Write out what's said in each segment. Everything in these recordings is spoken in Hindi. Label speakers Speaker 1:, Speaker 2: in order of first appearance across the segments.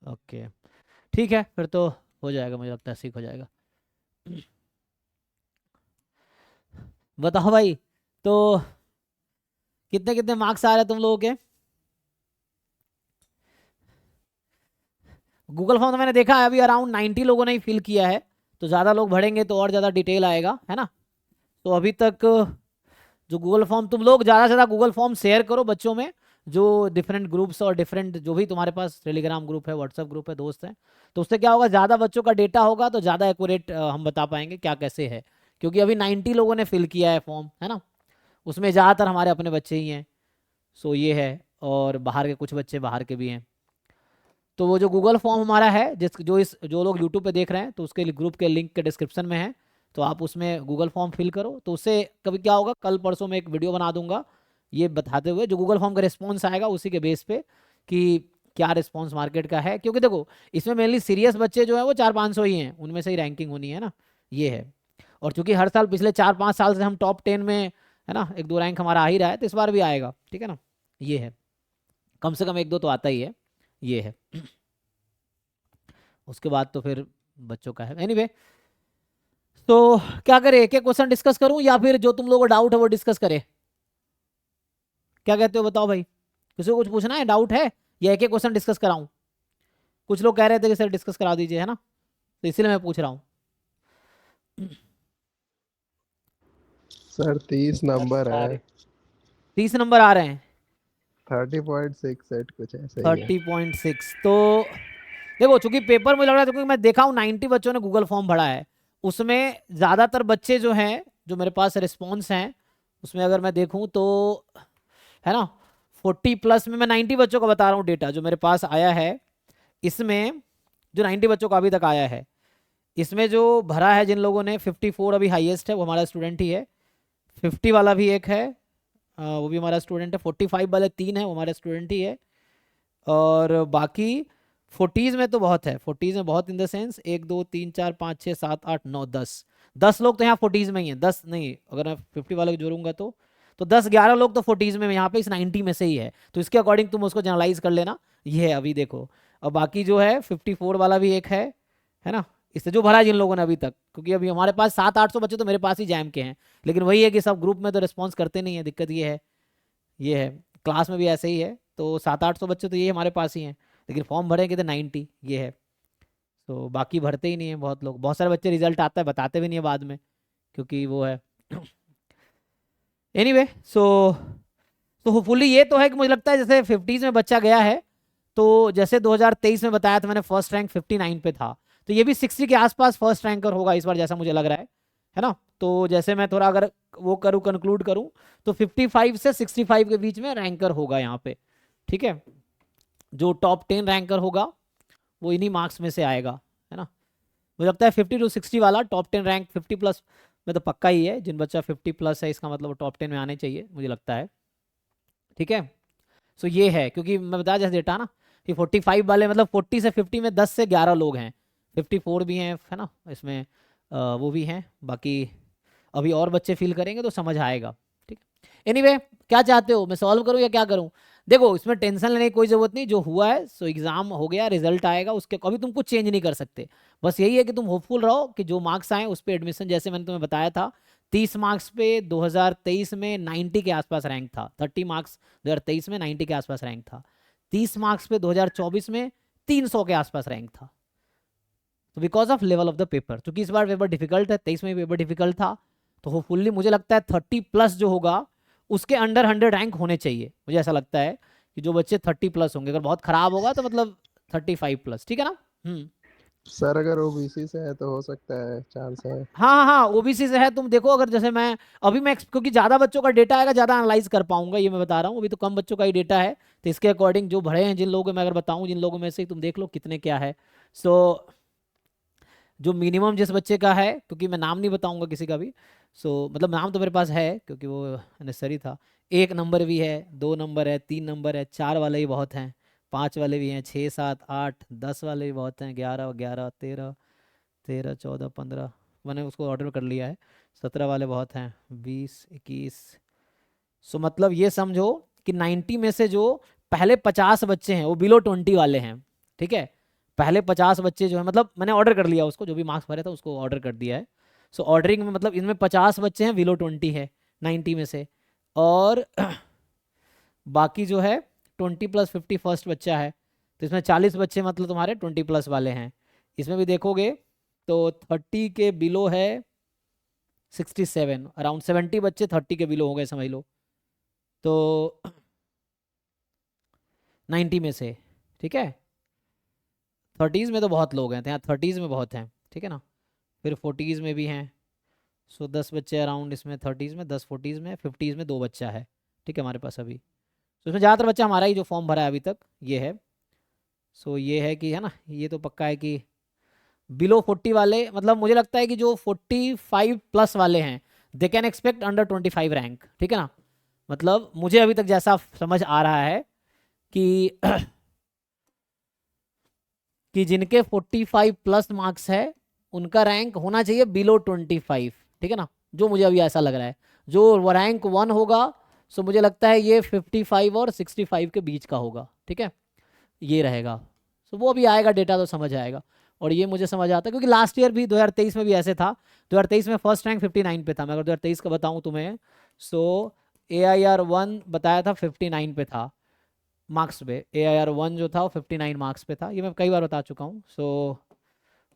Speaker 1: ओके, ठीक है, फिर तो हो जाएगा, मुझे लगता है सीख हो जाएगा। बताओ भाई, तो कितने कितने मार्क्स आ रहे हैं तुम लोगों के? गूगल फॉर्म तो मैंने देखा है अभी अराउंड 90 लोगों ने ही फिल किया है, तो ज़्यादा लोग भरेंगे तो और ज़्यादा डिटेल आएगा, है ना। तो अभी तक जो गूगल फॉर्म, तुम लोग ज़्यादा से ज़्यादा गूगल फॉर्म शेयर करो बच्चों में, जो डिफरेंट ग्रुप्स और डिफरेंट जो भी तुम्हारे पास टेलीग्राम ग्रुप है, व्हाट्सएप ग्रुप है, दोस्त हैं, तो उससे क्या होगा, ज़्यादा बच्चों का डेटा होगा तो ज़्यादा एक्यूरेट हम बता पाएंगे क्या कैसे है। क्योंकि अभी 90 लोगों ने फिल किया है फॉर्म, है ना, उसमें ज़्यादातर हमारे अपने बच्चे ही हैं। सो ये है, और बाहर के कुछ बच्चे बाहर के भी हैं। तो वो जो गूगल फॉर्म हमारा है, जो लोग यूट्यूब पे देख रहे हैं, तो उसके ग्रुप के लिंक के डिस्क्रिप्शन में है, तो आप उसमें गूगल फॉर्म फिल करो। तो उससे कभी क्या होगा, कल परसों में एक वीडियो बना दूंगा ये बताते हुए, जो गूगल फॉर्म का रिस्पॉन्स आएगा उसी के बेस पे, कि क्या रिस्पॉन्स मार्केट का है। क्योंकि देखो, इसमें मेनली सीरियस बच्चे जो है वो 400-500 ही हैं, उनमें से ही रैंकिंग होनी है ना, ये है। और चूंकि हर साल पिछले 4-5 साल से हम टॉप 10 में, है ना, 1-2 रैंक हमारा आ ही रहा है, तो इस बार भी आएगा, ठीक है ना। ये है, कम से कम 1-2 तो आता ही है, ये है। उसके बाद तो फिर बच्चों का है, एनीवे। तो क्या करें, एक एक क्वेश्चन डिस्कस करूं या फिर जो तुम लोगों को डाउट है वो डिस्कस करें? क्या कहते हो बताओ भाई, किसी को कुछ पूछना है, डाउट है, या एक एक क्वेश्चन डिस्कस कराऊं? कुछ लोग कह रहे थे कि सर डिस्कस करा दीजिए, है ना, तो इसीलिए मैं पूछ रहा हूँ।
Speaker 2: सर 30 नंबर है।
Speaker 1: 30 नंबर आ रहे हैं?
Speaker 2: 30.68 कुछ ऐसा ही है।
Speaker 1: 30.6 तो देखो, चूंकि पेपर मुझे लग रहा है, क्योंकि मैं देखा हूँ 90 बच्चों ने गूगल फॉर्म भरा है, उसमें ज़्यादातर बच्चे जो हैं, जो मेरे पास रिस्पॉन्स हैं, उसमें अगर मैं देखूँ तो, है ना, 40+ में, मैं 90 बच्चों का बता रहा हूँ डेटा जो मेरे पास आया है। इसमें जो 90 बच्चों का अभी तक आया है, इसमें जो भरा है जिन लोगों ने, 54 अभी हाईएस्ट है, वो हमारा स्टूडेंट ही है। 50 वाला भी एक है, वो भी हमारा स्टूडेंट है। 45 वाले 3 है, वो हमारा स्टूडेंट ही है। और बाकी 40s में तो बहुत है, 40s में बहुत इन द सेंस 1 2 3 4 5 6 7 8 9 10 लोग तो यहाँ 40s में ही है, 10 नहीं, अगर मैं 50 वाले को जोड़ूंगा तो 10-11 लोग तो 40s में यहाँ पे इस 90 में से ही है। तो इसके अकॉर्डिंग तुम उसको जनरलाइज कर लेना, ये है अभी देखो। और बाकी जो है 54 वाला भी एक है ना, इससे जो भरा है जिन लोगों ने अभी तक, क्योंकि अभी हमारे पास 700-800 बच्चे तो मेरे पास ही जैम के हैं, लेकिन वही है कि सब ग्रुप में तो रिस्पॉन्स करते नहीं है, दिक्कत ये है, ये है। क्लास में भी ऐसे ही है, तो 700-800 बच्चे तो ये हमारे पास ही हैं, लेकिन फॉर्म भरेंगे तो 90, ये है। तो बाकी भरते ही नहीं है बहुत लोग, बहुत सारे बच्चे रिजल्ट आता है बताते भी नहीं है बाद में, क्योंकि वो है। एनीवे, सो तो होपफुली ये तो है कि मुझे लगता है जैसे 50s में बच्चा गया है, तो जैसे 2023 में बताया था मैंने, फर्स्ट रैंक 59 पे था, तो ये भी 60 के आसपास फर्स्ट रैंकर होगा इस बार, जैसा मुझे लग रहा है ना। तो जैसे मैं थोड़ा अगर वो करूँ, कंक्लूड करूँ, तो 55 से 65 के बीच में रैंकर होगा यहाँ पे, ठीक है। जो टॉप 10 रैंकर होगा वो इन्हीं मार्क्स में से आएगा, है ना। मुझे लगता है 50 to 60 वाला टॉप 10 रैंक 50+ में तो पक्का ही है, जिन बच्चा 50+ है इसका मतलब वो टॉप 10 में आने चाहिए, मुझे लगता है, ठीक है। सो ये है, क्योंकि मैं बताया जैसे डेटा ना, कि 45 वाले मतलब 40 से 50 में 10 से 11 लोग हैं, 54 भी हैं, है ना, इसमें वो भी हैं, बाकी अभी और बच्चे फिल करेंगे तो समझ आएगा, ठीक है। एनीवे, क्या चाहते हो, मैं सॉल्व करूँ या क्या करूँ? देखो, इसमें टेंशन लेने की कोई ज़रूरत नहीं, जो हुआ है सो एग्ज़ाम हो गया, रिजल्ट आएगा, उसके अभी तुम कुछ चेंज नहीं कर सकते। बस यही है कि तुम होपफुल रहो कि जो मार्क्स आए उस पर एडमिशन, जैसे मैंने तुम्हें बताया था, 30 मार्क्स पे 2023 में 90 के आसपास रैंक था, 30 मार्क्स 2023 में 90 के आसपास रैंक था। 30 मार्क्स पे 2024 में 300 के आसपास रैंक था। तो because of level of the paper, क्योंकि इस बार पेपर डिफिकल्ट है, 23 में पेपर डिफिकल्ट था, तो होपफुली मुझे लगता है 30+ जो होगा उसके अंडर 100 रैंक होने चाहिए, मुझे ऐसा लगता है कि जो बच्चे 30+ होंगे, अगर बहुत खराब होगा तो मतलब 35+, ठीक है ना।
Speaker 2: सर अगर ओबीसी से है तो हो सकता है, चांस है।
Speaker 1: हाँ हाँ हाँ, ओबीसी से है, तुम देखो, अगर जैसे मैं अभी मैं क्योंकि ज़्यादा बच्चों का डेटा आएगा, ज़्यादा एनालाइज कर पाऊंगा, ये मैं बता रहा हूँ, अभी तो कम बच्चों का ही डेटा है, तो इसके अकॉर्डिंग जो भरे हैं जिन लोगों को, मैं अगर बताऊँ जिन लोगों में से, तुम देख लो कितने क्या है। सो जो मिनिमम जिस बच्चे का है, क्योंकि मैं नाम नहीं बताऊंगा किसी का भी, सो मतलब नाम तो मेरे पास है क्योंकि वो नेसेसरी था। 1 नंबर भी है, 2 नंबर है, 3 नंबर है, 4 वाले ही बहुत हैं, 5 वाले भी हैं, 6 7 8 10 वाले भी बहुत हैं, 11 11 13 13 14 15, मैंने उसको ऑर्डर कर लिया है, 17 वाले बहुत हैं, 20 21। सो मतलब ये समझो कि 90 में से जो पहले 50 बच्चे हैं वो बिलो 20 वाले हैं, ठीक है। पहले 50 बच्चे जो है, मतलब मैंने ऑर्डर कर लिया उसको, जो भी मार्क्स भरे था उसको ऑर्डर कर दिया है। सो ऑर्डरिंग में मतलब इनमें 50 बच्चे हैं, बिलो 20 है 90 में से, और बाकी जो है 20+50 फर्स्ट बच्चा है, तो इसमें 40 बच्चे मतलब तुम्हारे 20+ वाले हैं। इसमें भी देखोगे तो 30 के बिलो है 67, अराउंड 70 बच्चे 30 के बिलो हो गए समझ लो, तो 90 में से, ठीक है। 30s में तो बहुत लोग हैं, तो यहाँ 30s में बहुत हैं, ठीक है ना। फिर 40s में भी हैं, सो 10 बच्चे अराउंड इसमें 30s में, 10 40s में, 50s में 2 बच्चा है, ठीक है हमारे पास अभी। तो इसमें ज़्यादातर बच्चा हमारा ही जो फॉर्म भरा है अभी तक ये है। सो ये है कि है ना, ये तो पक्का है कि बिलो 40 वाले, मतलब मुझे लगता है कि जो 45+ वाले हैं they can expect under 25 rank, ठीक है ना। मतलब मुझे अभी तक जैसा समझ आ रहा है कि कि जिनके 45+ मार्क्स है उनका रैंक होना चाहिए बिलो 25, ठीक है ना, जो मुझे अभी ऐसा लग रहा है। जो रैंक 1 होगा सो मुझे लगता है ये 55 और 65 के बीच का होगा, ठीक है, ये रहेगा। सो वो अभी आएगा डेटा तो समझ आएगा। और ये मुझे समझ आता है क्योंकि लास्ट ईयर भी 2023 में भी ऐसे था। 2023 में फर्स्ट रैंक 59 पे था, मैं अगर 2023 का बताऊं तुम्हें, सो AIR 1 बताया था 59 पे था मार्क्स पे। AIR 1 जो था वो 59 मार्क्स पे था, ये मैं कई बार बता चुका हूँ। सो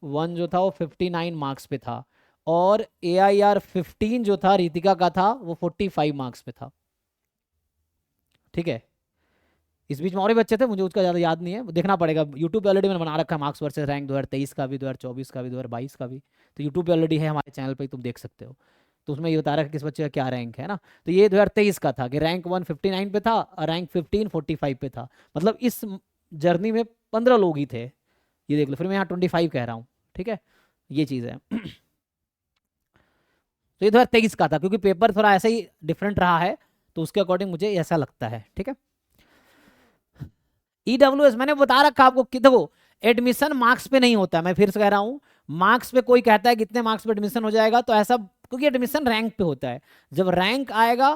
Speaker 1: 1 जो था वो 59 मार्क्स पे था, और AIR 15 जो था रितिका का था वो 45 मार्क्स पे था, ठीक है। इस बीच में और भी बच्चे थे, मुझे उसका ज़्यादा याद नहीं है, वो देखना पड़ेगा। यूट्यूब पे ऑलरेडी मैंने बना रखा है मार्क्स वर्सेस रैंक 2023 का भी, 2024 का भी, 2022 का भी, तो यूट्यूब पे ऑलरेडी है हमारे चैनल पे, तुम देख सकते हो। तो उसमें ये बता रहा है किस बच्चे का क्या रैंक है ना। तो ये 2023 का था कि रैंक 1 59 पे था और रैंक 15 45 पे था। मतलब इस जर्नी में 15 लोग ही थे, ये देख लो। फिर मैं यहाँ 25 कह रहा हूँ, ठीक है, ये चीज़ है। तो ये 2023 का था क्योंकि पेपर थोड़ा ऐसा ही डिफरेंट रहा है, तो उसके अकॉर्डिंग मुझे ऐसा लगता है, ठीक है। EWS मैंने बता रखा आपको कि देखो एडमिशन मार्क्स पे नहीं होता है, मैं फिर से कह रहा हूं। मार्क्स पे कोई कहता है कितने मार्क्स पे एडमिशन हो जाएगा, तो ऐसा, क्योंकि एडमिशन रैंक पे होता है। जब रैंक आएगा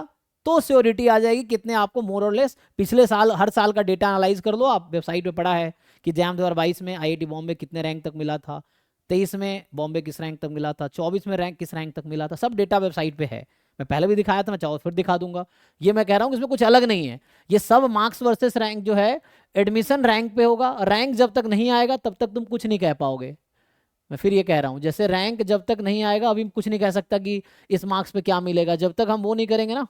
Speaker 1: तो श्योरिटी आ जाएगी कितने आपको मोर और लेस। पिछले साल हर साल का डेटा एनालाइज कर लो, आप वेबसाइट पे पड़ा है कि जैम 2022 में IIT बॉम्बे कितने रैंक तक मिला था, 23 में बॉम्बे किस रैंक तक मिला था, 24 में रैंक किस रैंक तक मिला था, सब डेटा वेबसाइट पे है। मैं पहले भी दिखाया था, मैं चाहो फिर दिखा दूंगा। ये मैं कह रहा हूँ कि इसमें कुछ अलग नहीं है, ये सब मार्क्स वर्सेस रैंक जो है एडमिशन रैंक पे होगा। रैंक जब तक नहीं आएगा तब तक तुम कुछ नहीं कह पाओगे। मैं फिर ये कह रहा हूँ, जैसे रैंक जब तक नहीं आएगा अभी कुछ नहीं कह सकता कि इस मार्क्स पे क्या मिलेगा, जब तक हम वो नहीं करेंगे ना।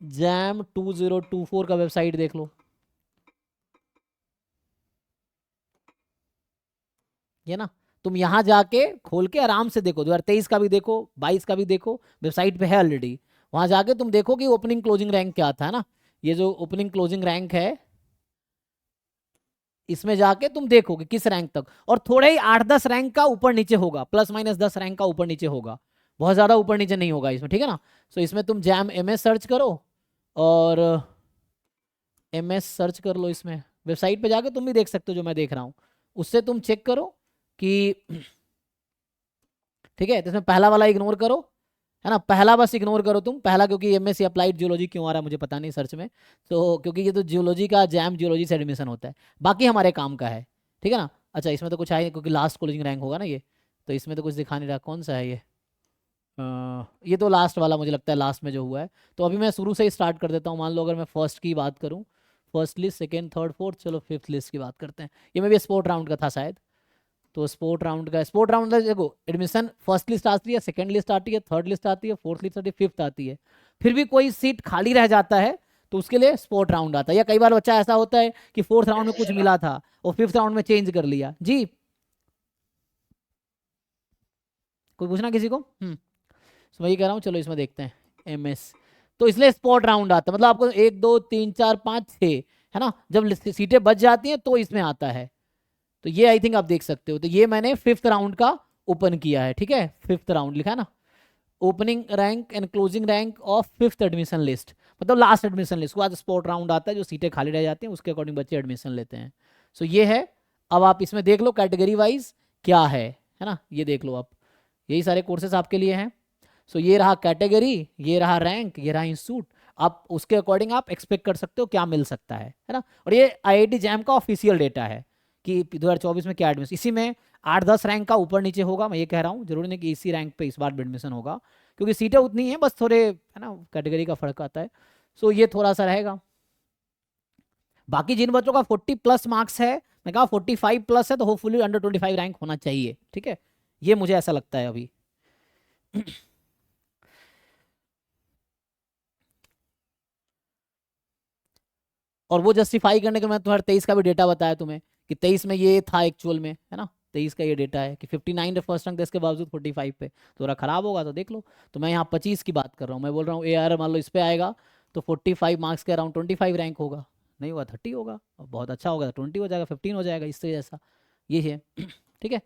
Speaker 1: जैम 2024 का वेबसाइट देख लो, ये ना, तुम यहाँ जाके खोल के आराम से देखो, 2023 का भी देखो, 22 का भी देखो, वेबसाइट पे है ऑलरेडी। वहां जाके तुम देखो कि ओपनिंग क्लोजिंग रैंक क्या था, है ना। ये जो ओपनिंग क्लोजिंग रैंक है, इसमें जाके तुम देखोगे किस रैंक तक, और थोड़े ही 8-10 रैंक का ऊपर नीचे होगा, +- 10 रैंक का ऊपर नीचे होगा, बहुत ज्यादा ऊपर नीचे नहीं होगा इसमें, ठीक है ना। सो इसमें तुम जैम MS सर्च करो, और MS सर्च कर लो इसमें, वेबसाइट पे जाके तुम भी देख सकते हो जो मैं देख रहा हूँ, उससे तुम चेक करो कि ठीक है। तो इसमें पहला वाला इग्नोर करो, है ना, पहला बस इग्नोर करो तुम पहला, क्योंकि MSc अप्लाइड जियोलॉजी क्यों आ रहा है मुझे पता नहीं सर्च में, तो क्योंकि ये तो जियोलॉजी का जैम जियोलॉजी से एडमिशन होता है, बाकी हमारे काम का है, ठीक है ना। अच्छा इसमें तो कुछ है नहीं क्योंकि लास्ट क्लोजिंग रैंक होगा ना ये, तो इसमें तो कुछ दिखा नहीं रहा, कौन सा है ये। ये तो लास्ट वाला मुझे लगता है, लास्ट में जो हुआ है। तो अभी मैं शुरू से ही स्टार्ट कर देता हूँ। मान लो अगर मैं फर्स्ट की बात करूँ, first list, second, third, fourth, चलो फिफ्थ लिस्ट की बात करते हैं। ये में भी स्पोर्ट राउंड का था शायद, तो स्पोर्ट राउंड का देखो एडमिशन फर्स्ट लिस्ट आती है, सेकंड लिस्ट आती है, थर्ड लिस्ट आती है, फोर्थ लिस्ट आती है, फिफ्थ आती है। फिर भी कोई सीट खाली रह जाता है तो उसके लिए स्पोर्ट राउंड आता है। या कई बार बच्चा ऐसा होता है कि फोर्थ राउंड में कुछ मिला था और फिफ्थ राउंड में चेंज कर लिया। जी कोई पूछना किसी को? तो वही कह रहा हूँ, चलो इसमें देखते हैं MS। तो इसलिए स्पॉट राउंड आता है, मतलब आपको 1 2 3 4 5 6, है ना, जब सीटें बच जाती हैं तो इसमें आता है। तो ये आई थिंक आप देख सकते हो, तो ये मैंने फिफ्थ राउंड का ओपन किया है, ठीक है, फिफ्थ राउंड लिखा है ना, opening rank and closing rank of fifth admission list, मतलब लास्ट एडमिशन लिस्ट के बाद स्पॉट राउंड आता है, जो सीटें खाली रह जाती हैं उसके अकॉर्डिंग बच्चे एडमिशन लेते हैं। सो ये है। अब आप इसमें देख लो कैटेगरी वाइज क्या है ना, ये देख लो आप, यही सारे कोर्सेज आपके लिए हैं। सो ये रहा कैटेगरी, ये रहा रैंक, ये रहा इंस्टीट्यूट। आप उसके अकॉर्डिंग आप एक्सपेक्ट कर सकते हो क्या मिल सकता है ना। और ये IIT जैम का ऑफिशियल डेटा है कि 2024 में क्या एडमिशन, इसी में 8-10 रैंक का ऊपर नीचे होगा, मैं ये कह रहा हूँ। जरूरी नहीं कि इसी रैंक पे इस बार एडमिशन होगा, क्योंकि सीटें उतनी हैं, बस थोड़े है ना कैटेगरी का फर्क आता है। सो ये थोड़ा सा रहेगा। बाकी जिन बच्चों का 40+ मार्क्स है, मैं कहा 45+ है, तो होपफुली अंडर 25 रैंक होना चाहिए, ठीक है, ये मुझे ऐसा लगता है अभी। और वो जस्टिफाई करने के मैं तुम्हारे 23 का भी डेटा बताया तुम्हें कि 23 में ये था एक्चुअल में, है ना, 23 का ये डेटा है कि 59 फर्स्ट रैंक, इसके बावजूद 45 पे थोड़ा खराब होगा तो देख लो। तो मैं यहाँ 25 की बात कर रहा हूँ, मैं बोल रहा हूँ AR मान लो इस पे आएगा तो 45 मार्क्स के अराउंड 25 रैंक होगा, नहीं हुआ 30 होगा, और बहुत अच्छा होगा तो 20 हो जाएगा, 15 हो जाएगा, इससे जैसा ये है। ठीक है।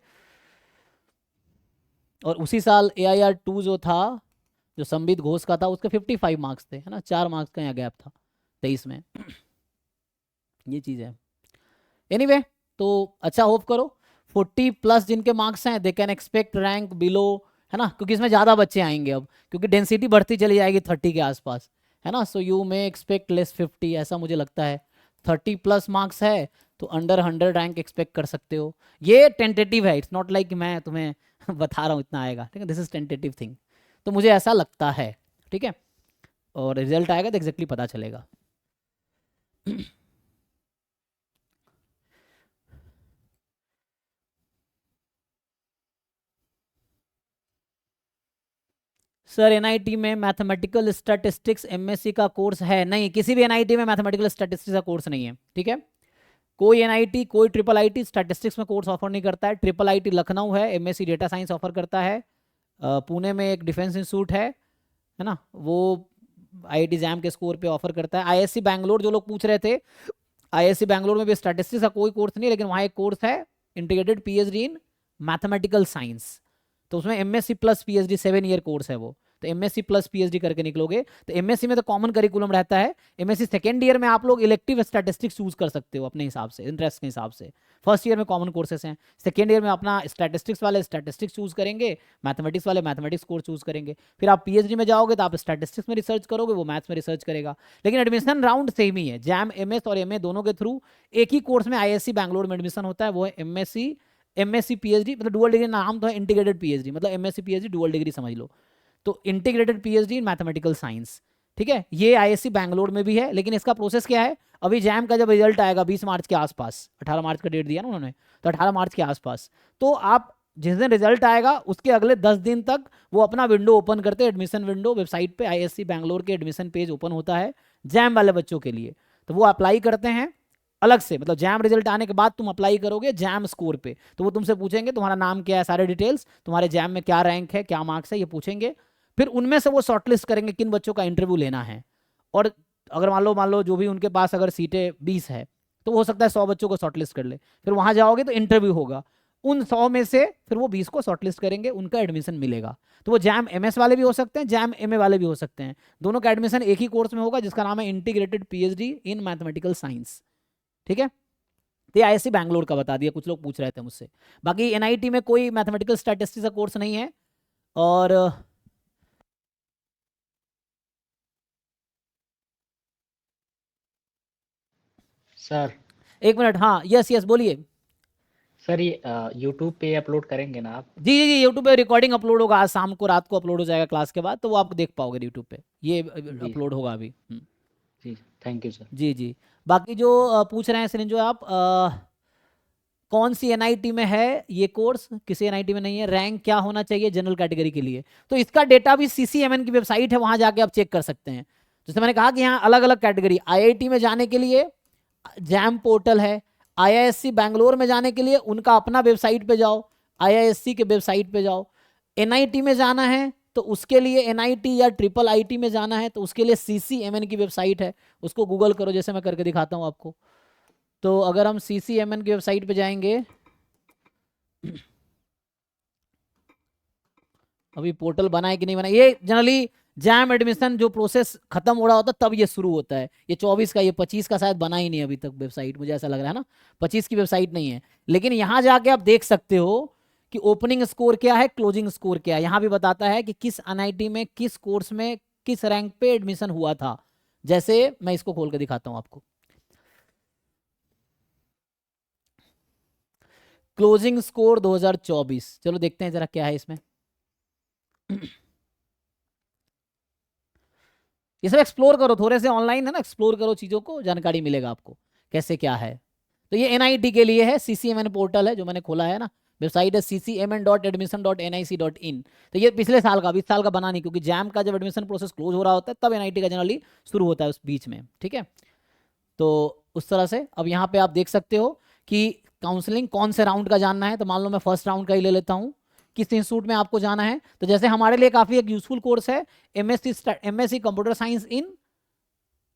Speaker 1: और उसी साल AIR 2 जो था, जो संबित घोष का था, उसके 55 मार्क्स थे, है ना, 4 मार्क्स का यहाँ गैप था 23 में। ये चीज़ है। एनीवे तो अच्छा होप करो 40+ जिनके मार्क्स हैं they can expect rank below, है ना, क्योंकि इसमें ज़्यादा बच्चे आएंगे अब, क्योंकि डेंसिटी बढ़ती चली जाएगी 30 के आसपास, है ना। So you may expect less 50, ऐसा मुझे लगता है। 30+ मार्क्स है तो अंडर 100 रैंक एक्सपेक्ट कर सकते हो। ये टेंटेटिव है, इट्स नॉट लाइक मैं तुम्हें बता रहा हूँ इतना आएगा, ठीक है, दिस इज टेंटेटिव थिंग। तो मुझे ऐसा लगता है, ठीक है, और रिजल्ट आएगा तो एग्जैक्टली पता चलेगा। सर NIT में मैथमेटिकल स्टैटिस्टिक्स MSc का कोर्स है? नहीं, किसी भी NIT में मैथमेटिकल स्टैटिस्टिक्स का कोर्स नहीं है, ठीक है। कोई NIT, कोई IIIT स्टैटिस्टिक्स में कोर्स ऑफर नहीं करता है। IIIT लखनऊ है, MSc डेटा साइंस ऑफर करता है। पुणे में एक डिफेंस इंस्टीट्यूट है ना, वो IIT जैम के स्कोर पे ऑफर करता है। ISC बैंगलोर जो लोग पूछ रहे थे, ISC बैंगलोर में भी स्टैटिस्टिक्स का कोई कोर्स नहीं है, लेकिन वहाँ एक कोर्स है integrated PhD in mathematical science, तो उसमें MSc plus PhD 7 year course है वो, तो MSc प्लस PhD करके निकलोगे तो MSc में तो कॉमन करिकुलम रहता है। MSc सेकेंड ईयर में आप लोग इलेक्टिव स्टैटिस्टिक्स चूज कर सकते हो अपने हिसाब से, इंटरेस्ट के हिसाब से। फर्स्ट ईयर में कॉमन कोर्सेस हैं, सेकेंड ईयर में अपना स्टैटिस्टिक्स वाले स्टैटिस्टिक्स चूज करेंगे, मैथमेटिक्स वाले मैथमेटिक्स कोर्स चूज करेंगे। फिर आप PhD में जाओगे तो आप स्टैटिस्टिक्स में रिसर्च करोगे, वो मैथ्स में रिसर्च करेगा। लेकिन एडमिशन राउंड सेम ही है, जैम MS और MA दोनों के थ्रू एक ही कोर्स में ISC बैंगलोर में एडमिशन होता है, वो है MSc PhD, मतलब डुअल डिग्री नाम तो है इंटीग्रेटेड PhD, मतलब MSc PhD डुअल डिग्री समझ लो, तो integrated PhD in mathematical science, ठीक है। ये ISC बैंगलोर में भी है, लेकिन इसका प्रोसेस क्या है, अभी जैम का जब रिजल्ट आएगा 20 मार्च के आसपास, 18 मार्च का डेट दिया ना उन्होंने, तो 18 मार्च के आसपास, तो आप जिस दिन रिजल्ट आएगा उसके अगले 10 दिन तक वो अपना विंडो ओपन करते हैं, एडमिशन विंडो वेबसाइट पे ISC बैंगलोर के एडमिशन पेज ओपन होता है जैम वाले बच्चों के लिए, तो वो अप्लाई करते हैं अलग से, मतलब जैम रिजल्ट आने के बाद तुम अप्लाई करोगे जैम स्कोर पे, तो वो तुमसे पूछेंगे तुम्हारा नाम क्या है, सारे डिटेल्स, तुम्हारे जैम में क्या रैंक है, क्या मार्क्स है, ये पूछेंगे। फिर उनमें से वो शॉर्टलिस्ट करेंगे किन बच्चों का इंटरव्यू लेना है, और अगर मान लो जो भी उनके पास अगर सीटें 20 है तो हो सकता है 100 बच्चों को शॉर्टलिस्ट कर ले, फिर वहां जाओगे तो इंटरव्यू होगा, उन 100 में से फिर वो 20 को शॉर्टलिस्ट करेंगे, उनका एडमिशन मिलेगा। तो वो जैम MS वाले भी हो सकते हैं, जैम MA वाले भी हो सकते हैं, दोनों का एडमिशन एक ही कोर्स में होगा जिसका नाम है integrated PhD in mathematical science, ठीक है। तो ये ISC बैंगलोर का बता दिया, कुछ लोग पूछ रहे थे मुझसे। बाकी NIT में कोई मैथमेटिकल स्टैटिस्टिक्स का कोर्स नहीं है। और
Speaker 3: सर
Speaker 1: एक मिनट, हाँ, यस यस बोलिए।
Speaker 3: सर ये यूट्यूब पे अपलोड करेंगे ना आप?
Speaker 1: जी जी जी, यूट्यूब पे रिकॉर्डिंग अपलोड होगा, आज शाम को, रात को अपलोड हो जाएगा क्लास के बाद, तो वो आप देख पाओगे यूट्यूब पे, ये
Speaker 3: जी
Speaker 1: अपलोड होगा अभी।
Speaker 3: जी, थैंक यू सर।
Speaker 1: जी जी। बाकी जो पूछ रहे हैं सरिंजो आप, कौन सी NIT में है ये कोर्स, किसी NIT में नहीं है, रैंक क्या होना चाहिए जनरल कैटेगरी के लिए, तो इसका डेटा भी CCMN की वेबसाइट है, वहां जाके आप चेक कर सकते हैं। जैसे मैंने कहा कि यहाँ अलग अलग कैटेगरी, IIT में जाने के लिए जैम पोर्टल है, IISc बैंगलोर में जाने के लिए उनका अपना वेबसाइट पे जाओ, IISc के वेबसाइट पे जाओ। NIT में जाना है तो उसके लिए NIT या IIIT में जाना है तो उसके लिए CCMN की वेबसाइट है, उसको गूगल करो, जैसे मैं करके दिखाता हूँ आपको। तो अगर हम CCMN की वेबसाइट पे जाएंगे, अभी पोर्टल बना है कि नहीं बना, ये जनरली जैम एडमिशन जो प्रोसेस खत्म हो रहा होता है तब ये शुरू होता है, ये 24 का, ये 25 का शायद बना ही नहीं अभी तक वेबसाइट, मुझे ऐसा लग रहा है ना, 25 की वेबसाइट नहीं है। लेकिन यहाँ जाके आप देख सकते हो कि ओपनिंग स्कोर क्या है, क्लोजिंग स्कोर क्या है, यहाँ भी बताता है कि किस NIT में किस कोर्स में किस रैंक पे एडमिशन हुआ था। जैसे मैं इसको खोल के दिखाता हूँ आपको, क्लोजिंग स्कोर 2024, चलो देखते हैं जरा क्या है इसमें। ये सब एक्सप्लोर करो, थोड़े से ऑनलाइन है ना, एक्सप्लोर करो चीज़ों को, जानकारी मिलेगा आपको कैसे क्या है। तो ये एनआईटी के लिए है, सीसीएमएन पोर्टल है जो मैंने खोला है ना, वेबसाइट है ccmn.admission.nic.in। तो ये पिछले साल का, 20 साल का बना नहीं, क्योंकि जैम का जब एडमिशन प्रोसेस क्लोज हो रहा होता है तब एनआईटी का जनरली शुरू होता है उस बीच में, ठीक है। तो उस तरह से अब यहाँ पे आप देख सकते हो कि काउंसलिंग कौन से राउंड का जानना है, तो मान लो मैं फर्स्ट राउंड का ही ले लेता हूँ, किस इंस्टीट्यूट में आपको जाना है। तो जैसे हमारे लिए काफ़ी एक यूजफुल कोर्स है एमएससी कंप्यूटर साइंस इन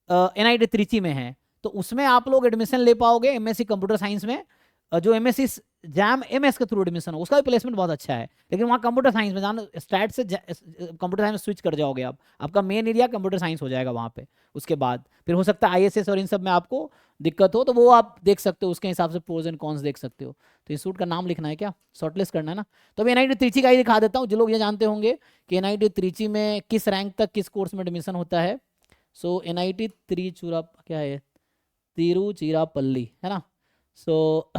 Speaker 1: एनआईटी त्रिची में है, तो उसमें आप लोग एडमिशन ले पाओगे एमएससी कंप्यूटर साइंस में। जो एमएससी जैम एमएस के थ्रू एडमिशन हो उसका भी प्लेसमेंट बहुत अच्छा है, लेकिन वहाँ कंप्यूटर साइंस में जाना, स्टैट से कंप्यूटर साइंस में स्विच कर जाओगे आप, आपका मेन एरिया कंप्यूटर साइंस हो जाएगा वहाँ पे। उसके बाद फिर हो सकता है आईएसएस और इन सब में आपको दिक्कत हो, तो वो आप देख सकते हो, उसके हिसाब से प्रोज एंड कॉन्स देख सकते हो। तो इंस्टीट्यूट का नाम लिखना है, क्या शॉर्टलिस्ट करना है ना। तो अभी एनआईटी त्रिची का ही दिखा देता हूँ, जो लोग ये जानते होंगे कि एनआईटी त्रिची में किस रैंक तक किस कोर्स में एडमिशन होता है। सो एनआईटी त्रिचुरा क्या है, तिरुचिरापल्ली है ना। सो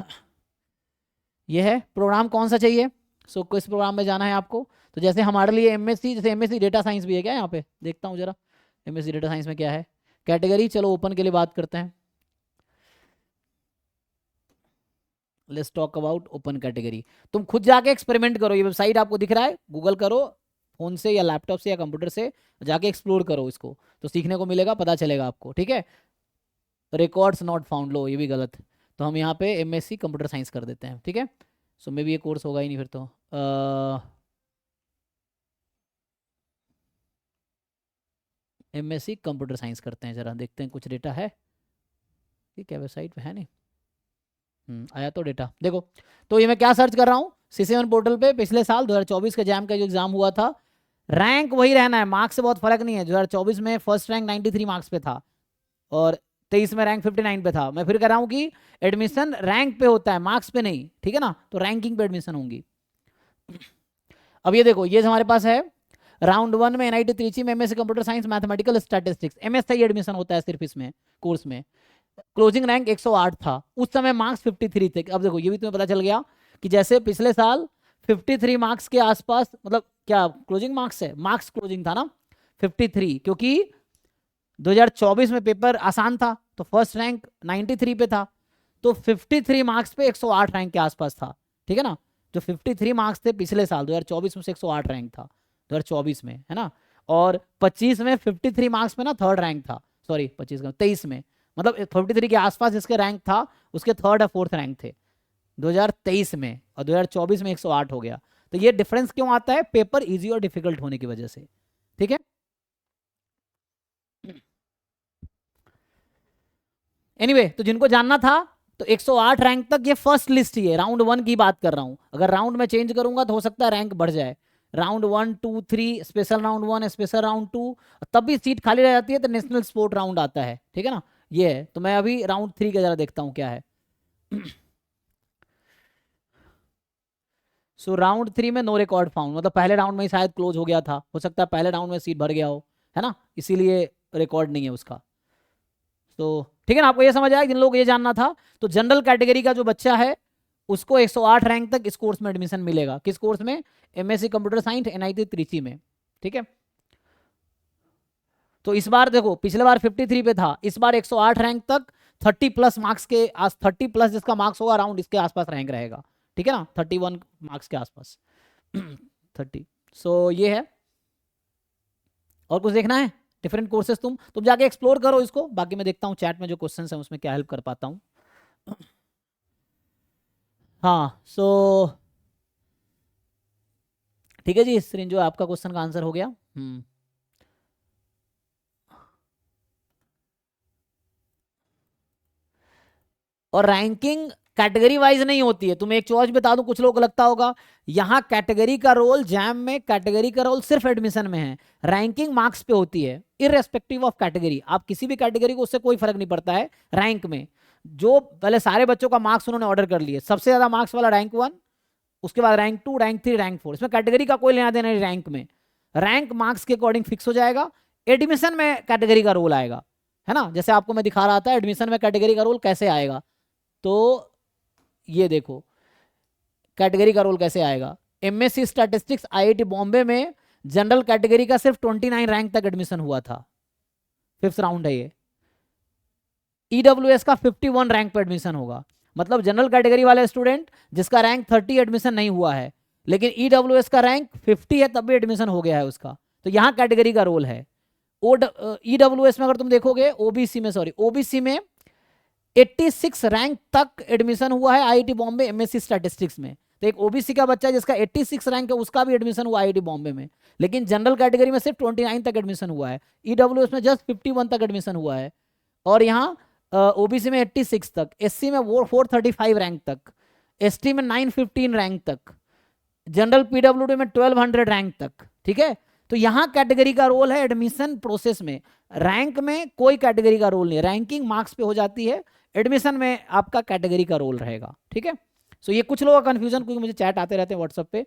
Speaker 1: ये है प्रोग्राम, कौन सा चाहिए, सो किस प्रोग्राम में जाना है आपको। तो जैसे हमारे लिए एमएससी, जैसे एमएससी डेटा साइंस भी है क्या यहाँ पे, देखता हूँ जरा एमएससी डेटा साइंस में क्या है कैटेगरी। चलो ओपन के लिए बात करते हैं, let's talk about open category. तुम खुद जाके एक्सपेरिमेंट करो, ये वेबसाइट आपको दिख रहा है, गूगल करो फोन से या लैपटॉप से या कंप्यूटर से, जाके एक्सप्लोर करो इसको, तो सीखने को मिलेगा, पता चलेगा आपको, ठीक है। रिकॉर्ड्स नॉट फाउंड, लो ये भी गलत, तो हम यहाँ पे एमएससी कंप्यूटर साइंस कर देते हैं, ठीक है। सो मे भी ये कोर्स होगा ही नहीं फिर तो। एमएससी कंप्यूटर साइंस करते हैं, जरा देखते हैं कुछ डेटा है, ठीक है वेबसाइट पे है नहीं। आया तो डेटा देखो। तो ये मैं क्या सर्च कर रहा हूँ, सीसीएमएन पोर्टल पे पिछले साल 2024 के जैम का जो एग्जाम हुआ था, रैंक वही रहना है, मार्क्स से बहुत फर्क नहीं है। 2024 में फर्स्ट रैंक 93 मार्क्स पे था और 23 में रैंक 59 पे था। मैं फिर कह रहा हूँ कि एडमिशन रैंक पे होता है, मार्क्स पे नहीं, ठीक है ना। तो रैंकिंग पे एडमिशन होंगी। अब ये देखो, ये हमारे पास है राउंड 1 में एनआईटी त्रिची में MSc computer science mathematical statistics, MSc admission होता है सिर्फ इसमें कोर्स में। क्लोजिंग रैंक 108 था, उस समय मार्क्स 53 थे। अब देखो ये भी तुम्हें पता चल गया कि जैसे पिछले साल 53 मार्क्स के आसपास, मतलब क्या क्लोजिंग मार्क्स है, मार्क्स क्लोजिंग था ना 53, क्योंकि 2024 में पेपर आसान था तो फर्स्ट रैंक 93 पे था, तो 53 मार्क्स पे 108 रैंक के आसपास था, ठीक है ना। जो 53 मार्क्स थे पिछले साल 2024 में से 108 रैंक था 2024 में, है ना। और 25 में 53 मार्क्स में ना थर्ड रैंक था, सॉरी 25 का 23 में, मतलब 53 के आसपास जिसके रैंक था उसके थर्ड या फोर्थ रैंक थे 2023 में, और 2024 में 108 हो गया। तो ये डिफरेंस क्यों आता है, पेपर इजी और डिफिकल्ट होने की वजह से, ठीक है। एनीवे तो जिनको जानना था, तो 108 रैंक तक ये फर्स्ट लिस्ट ही है, राउंड 1 की बात कर रहा हूं। अगर राउंड में चेंज करूंगा तो हो सकता है रैंक बढ़ जाए, round 1 2 3, special round 1, special round 2, तब भी सीट खाली रह जाती है तो नेशनल स्पोर्ट राउंड आता है, ठीक है ना। ये है, तो मैं अभी राउंड 3 का जरा देखता हूं क्या है। सो राउंड 3 में नो रिकॉर्ड फाउंड, मतलब पहले राउंड में ही शायद क्लोज हो गया था, हो सकता है पहले राउंड में सीट भर गया हो, है ना, इसीलिए रिकॉर्ड नहीं है उसका। तो ठीक है ना, आपको ये समझ आया जिन लोग ये जानना था। तो जनरल कैटेगरी का जो बच्चा है उसको 108 रैंक तक इस कोर्स में एडमिशन मिलेगा, किस कोर्स में, MSc computer science NIT Trichy में, ठीक है। तो इस बार देखो पिछले बार 53 पे था, इस बार 108 रैंक तक 30 प्लस मार्क्स के 30 प्लस जिसका मार्क्स होगा अराउंड इसके आसपास रैंक रहेगा, ठीक है ना, 31 मार्क्स के आसपास 30। सो ये है, और कुछ देखना है डिफरेंट कोर्सेज, तुम जाके एक्सप्लोर करो इसको, बाकी मैं देखता हूँ चैट में जो क्वेश्चंस हैं उसमें क्या हेल्प कर पाता हूँ। हाँ सो ठीक है जी, जो आपका क्वेश्चन का आंसर हो गया। और रैंकिंग कैटेगरी वाइज नहीं होती है, तुम्हें एक चॉइस बता दूं, कुछ लोगों को लगता होगा यहाँ कैटेगरी का रोल, जैम में कैटेगरी का रोल सिर्फ एडमिशन में है, रैंकिंग मार्क्स पे होती है इररेस्पेक्टिव ऑफ कैटेगरी। आप किसी भी कैटेगरी को, उससे कोई फर्क नहीं पड़ता है रैंक में। जो पहले सारे बच्चों का मार्क्स उन्होंने ऑर्डर कर लिए, सबसे ज्यादा मार्क्स वाला रैंक 1, उसके बाद रैंक 2, रैंक 3, रैंक 4, इसमें कैटेगरी का कोई लेना देना नहीं रैंक में, रैंक मार्क्स के अकॉर्डिंग फिक्स हो जाएगा। एडमिशन में कैटेगरी का रोल आएगा, है ना, जैसे आपको मैं दिखा रहा था एडमिशन में कैटेगरी का रोल कैसे आएगा। तो ये देखो कैटेगरी का रोल कैसे आएगा? एमएससी स्टैटिस्टिक्स आईआईटी बॉम्बे में जनरल कैटेगरी का सिर्फ 29 रैंक तक एडमिशन हुआ था, 5th राउंड है ये। ईडब्ल्यूएस का 51 रैंक पर एडमिशन होगा, मतलब जनरल कैटेगरी वाले स्टूडेंट जिसका रैंक 30 एडमिशन नहीं हुआ है, लेकिन ईडब्ल्यूएस का रैंक 50 है तब भी एडमिशन हो गया है उसका, तो यहाँ कैटेगरी का रोल है। ईडब्ल्यूएस में अगर तुम देखोगे, ओबीसी में 86 रैंक तक एडमिशन हुआ है आईआईटी बॉम्बे एमएससी स्टैटिस्टिक्स में। तो एक ओबीसी का बच्चा जिसका 86 रैंक है उसका भी एडमिशन हुआ आईआईटी बॉम्बे में, लेकिन जनरल कैटेगरी में सिर्फ 29 तक एडमिशन हुआ है, ईडब्ल्यूएस में जस्ट 51 तक एडमिशन हुआ है, और यहाँ ओबीसी में 86 तक, एससी में 435 रैंक तक, एसटी में 915 रैंक तक, जनरल पीडब्ल्यूडी में 1200 रैंक तक। ठीक है, तो यहाँ कैटेगरी का रोल है एडमिशन प्रोसेस में, रैंक में कोई कैटेगरी का रोल नहीं है, रैंकिंग मार्क्स पे हो जाती है, एडमिशन में आपका कैटेगरी का रोल रहेगा। ठीक है, सो ये कुछ लोगों का कंफ्यूजन, क्योंकि मुझे चैट आते रहते हैं व्हाट्सएप पे,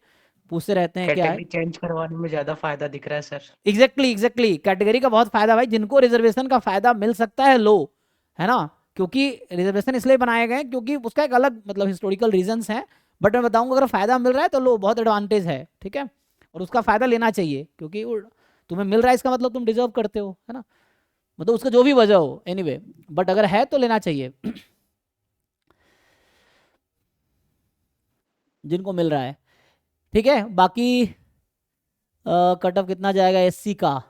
Speaker 1: पूछते रहते हैं क्या है।
Speaker 3: कैटेगरी चेंज करवाने में ज्यादा फायदा दिख रहा है सर।
Speaker 1: एग्जैक्टली कैटेगरी का बहुत फायदा भाई, जिनको रिजर्वेशन का फायदा मिल सकता है लो, है ना, क्योंकि रिजर्वेशन इसलिए बनाए गए क्योंकि उसका एक अलग मतलब हिस्टोरिकल रीजंस है, बट मैं बताऊंगा अगर फायदा मिल रहा है तो लो, बहुत एडवांटेज है। ठीक है, और उसका फायदा लेना चाहिए, क्योंकि तुम्हें मिल रहा है इसका मतलब तुम डिजर्व करते हो, है ना, मतलब उसका जो भी वजह हो, एनीवे, बट अगर है तो लेना चाहिए जिनको मिल रहा है। ठीक है, बाकी कट ऑफ कितना जाएगा एससी का?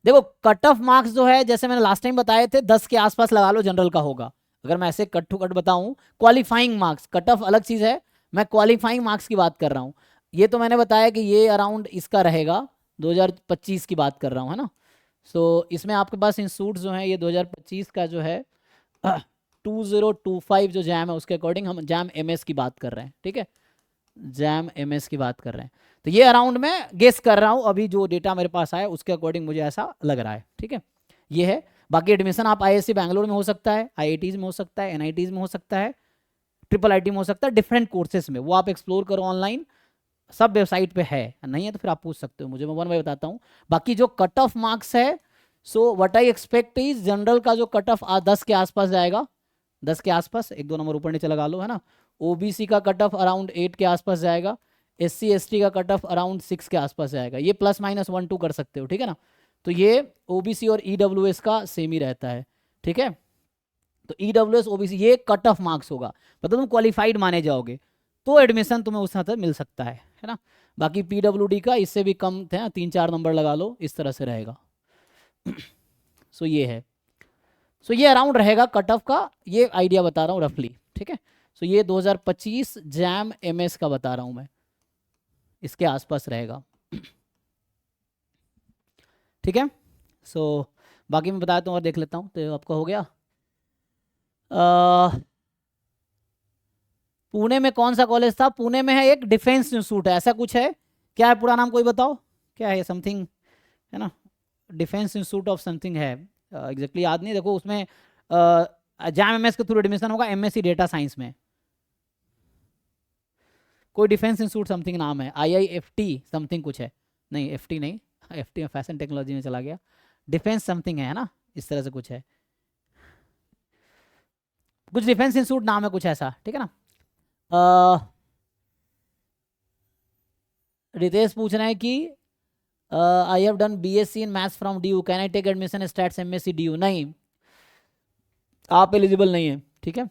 Speaker 1: देखो कट ऑफ मार्क्स जो है, जैसे मैंने लास्ट टाइम बताए थे, 10 के आसपास लगा लो जनरल का होगा, अगर मैं ऐसे कट टू कट बताऊं। क्वालिफाइंग मार्क्स, कट ऑफ अलग चीज है, मैं क्वालिफाइंग मार्क्स की बात कर रहा हूं। ये तो मैंने बताया कि ये अराउंड इसका रहेगा, 2025 की बात कर रहा हूँ, है ना। सो इसमें आपके पास इंस्टीट्यूट जो है, ये 2025 का जो है 2025 जो जैम है उसके अकॉर्डिंग हम जैम एमएस की बात कर रहे हैं। ठीक है, जैम एमएस की बात कर रहे हैं, तो ये अराउंड में गेस कर रहा हूँ, अभी जो डेटा मेरे पास आया उसके अकॉर्डिंग मुझे ऐसा लग रहा है। ठीक है, ये है। बाकी एडमिशन आप आईआईएससी बैंगलोर में हो सकता है, आईआईटीज में हो सकता है, एनआईटीज में हो सकता है, ट्रिपल आईटी में हो सकता है, डिफरेंट कोर्सेज में, वो आप एक्सप्लोर करो ऑनलाइन, सब वेबसाइट पे है, नहीं है तो फिर आप पूछ सकते हो मुझे, मैं वन बाय बताता हूँ। बाकी जो कट ऑफ मार्क्स है, so what I expect is general का जो कट ऑफ 10 के आसपास जाएगा, 10 के आसपास, 1-2 नंबर ऊपर नीचे लगा लो, है ना। ओबीसी का कट ऑफ अराउंड 8 के आसपास जाएगा, एससी एसटी का कट ऑफ अराउंड 6 के आसपास जाएगा, ये ±1-2 कर सकते हो। ठीक है ना, तो ये ओबीसी और ईडब्ल्यूएस का सेम ही रहता है। ठीक है, तो ईडब्ल्यूएस ओबीसी ये कट ऑफ मार्क्स होगा, मतलब तुम क्वालिफाइड माने जाओगे तो एडमिशन तुम्हें उस तरह मिल सकता है ना। बाकी पीडब्ल्यूडी का इससे भी कम थे, 3-4 नंबर लगा लो, इस तरह से रहेगा सो ये है, सो ये अराउंड रहेगा कट ऑफ का, ये आइडिया बता रहा हूँ रफली। ठीक है, सो ये 2025 जैम एमएस का बता रहा हूँ मैं, इसके आसपास रहेगा। ठीक है, सो बाकी मैं बताता हूँ और देख लेता हूँ, तो आपका हो गया। पुणे में कौन सा कॉलेज था? पुणे में है एक डिफेंस इंस्टीट्यूट है, ऐसा कुछ है, क्या है पूरा नाम कोई बताओ, क्या है समथिंग, है ना, डिफेंस इंस्टीट्यूट ऑफ समथिंग है, एग्जैक्टली याद नहीं। देखो उसमें जैम एमएस के थ्रू एडमिशन होगा, एमएससी डेटा साइंस में, कोई डिफेंस इंस्टीट्यूट समथिंग नाम है, IIFT समथिंग कुछ है, नहीं एफटी नहीं, एफटी में फैशन टेक्नोलॉजी में चला गया, डिफेंस समथिंग है ना, इस तरह से कुछ है, कुछ डिफेंस इंस्टीट्यूट नाम है कुछ ऐसा। ठीक है ना, रितेश पूछ रहे हैं कि I have done BSc in maths from DU, can I take admission stats MSc DU? नहीं, आप एलिजिबल नहीं है। ठीक है,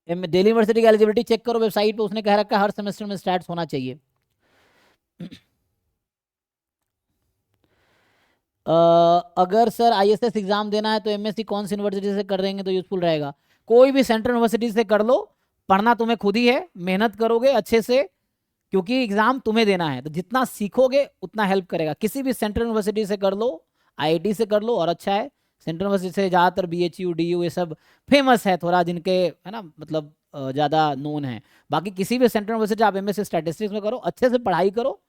Speaker 1: दिल्ली यूनिवर्सिटी की एलिजिबिलिटी चेक करो वेबसाइट पे, उसने कह रखा है हर सेमेस्टर में स्टैट्स होना चाहिए। अगर सर ISS एग्जाम देना है तो MSc कौन सी यूनिवर्सिटी से कर देंगे तो यूजफुल रहेगा? कोई भी सेंट्रल यूनिवर्सिटी से कर लो, पढ़ना तुम्हें खुद ही है, मेहनत करोगे अच्छे से, क्योंकि एग्जाम तुम्हें देना है, तो जितना सीखोगे उतना हेल्प करेगा। किसी भी सेंट्रल यूनिवर्सिटी से कर लो, IIT से कर लो और अच्छा है, सेंट्रल यूनिवर्सिटी से ज़्यादातर BHU DU ये सब फेमस है थोड़ा, जिनके है ना मतलब ज़्यादा नोन है। बाकी किसी भी सेंट्रल यूनिवर्सिटी आप MSc स्टैटिस्टिक्स में करो, अच्छे से पढ़ाई करो,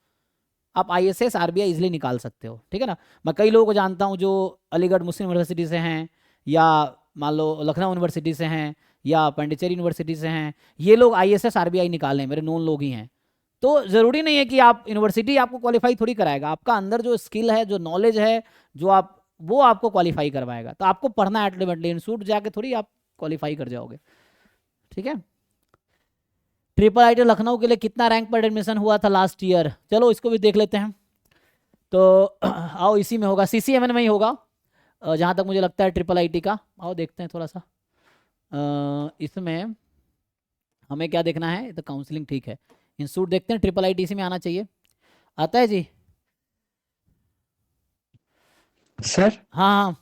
Speaker 1: आप ISS RBI इजिली निकाल सकते हो। ठीक है ना, मैं कई लोगों को जानता हूँ जो अलीगढ़ मुस्लिम यूनिवर्सिटी से हैं, या मान लो लखनऊ यूनिवर्सिटी से हैं, या पांडिचेरी यूनिवर्सिटी से हैं, ये लोग ISS RBI निकालें, मेरे नोन लोग ही हैं। तो ज़रूरी नहीं है कि आप यूनिवर्सिटी आपको क्वालिफाई थोड़ी कराएगा, आपका अंदर जो स्किल है, जो नॉलेज है, जो आप वो आपको क्वालिफाई करवाएगा। तो आपको पढ़ना है अल्टीमेटली, इंस्टीट्यूट जाके थोड़ी आप क्वालिफाई कर जाओगे। ठीक है, ट्रिपल आईटी लखनऊ के लिए कितना रैंक पर एडमिशन हुआ था लास्ट ईयर? चलो इसको भी देख लेते हैं। तो आओ इसी में होगा, सीसीएमएन में ही होगा जहाँ तक मुझे लगता है ट्रिपल आईटी का। आओ देखते हैं थोड़ा सा। इसमें हमें क्या देखना है, तो काउंसलिंग ठीक है, इंस्टीट्यूट देखते हैं, ट्रिपल आईटी इसी में आना चाहिए। आता है जी?
Speaker 3: सर
Speaker 1: हाँ हाँ।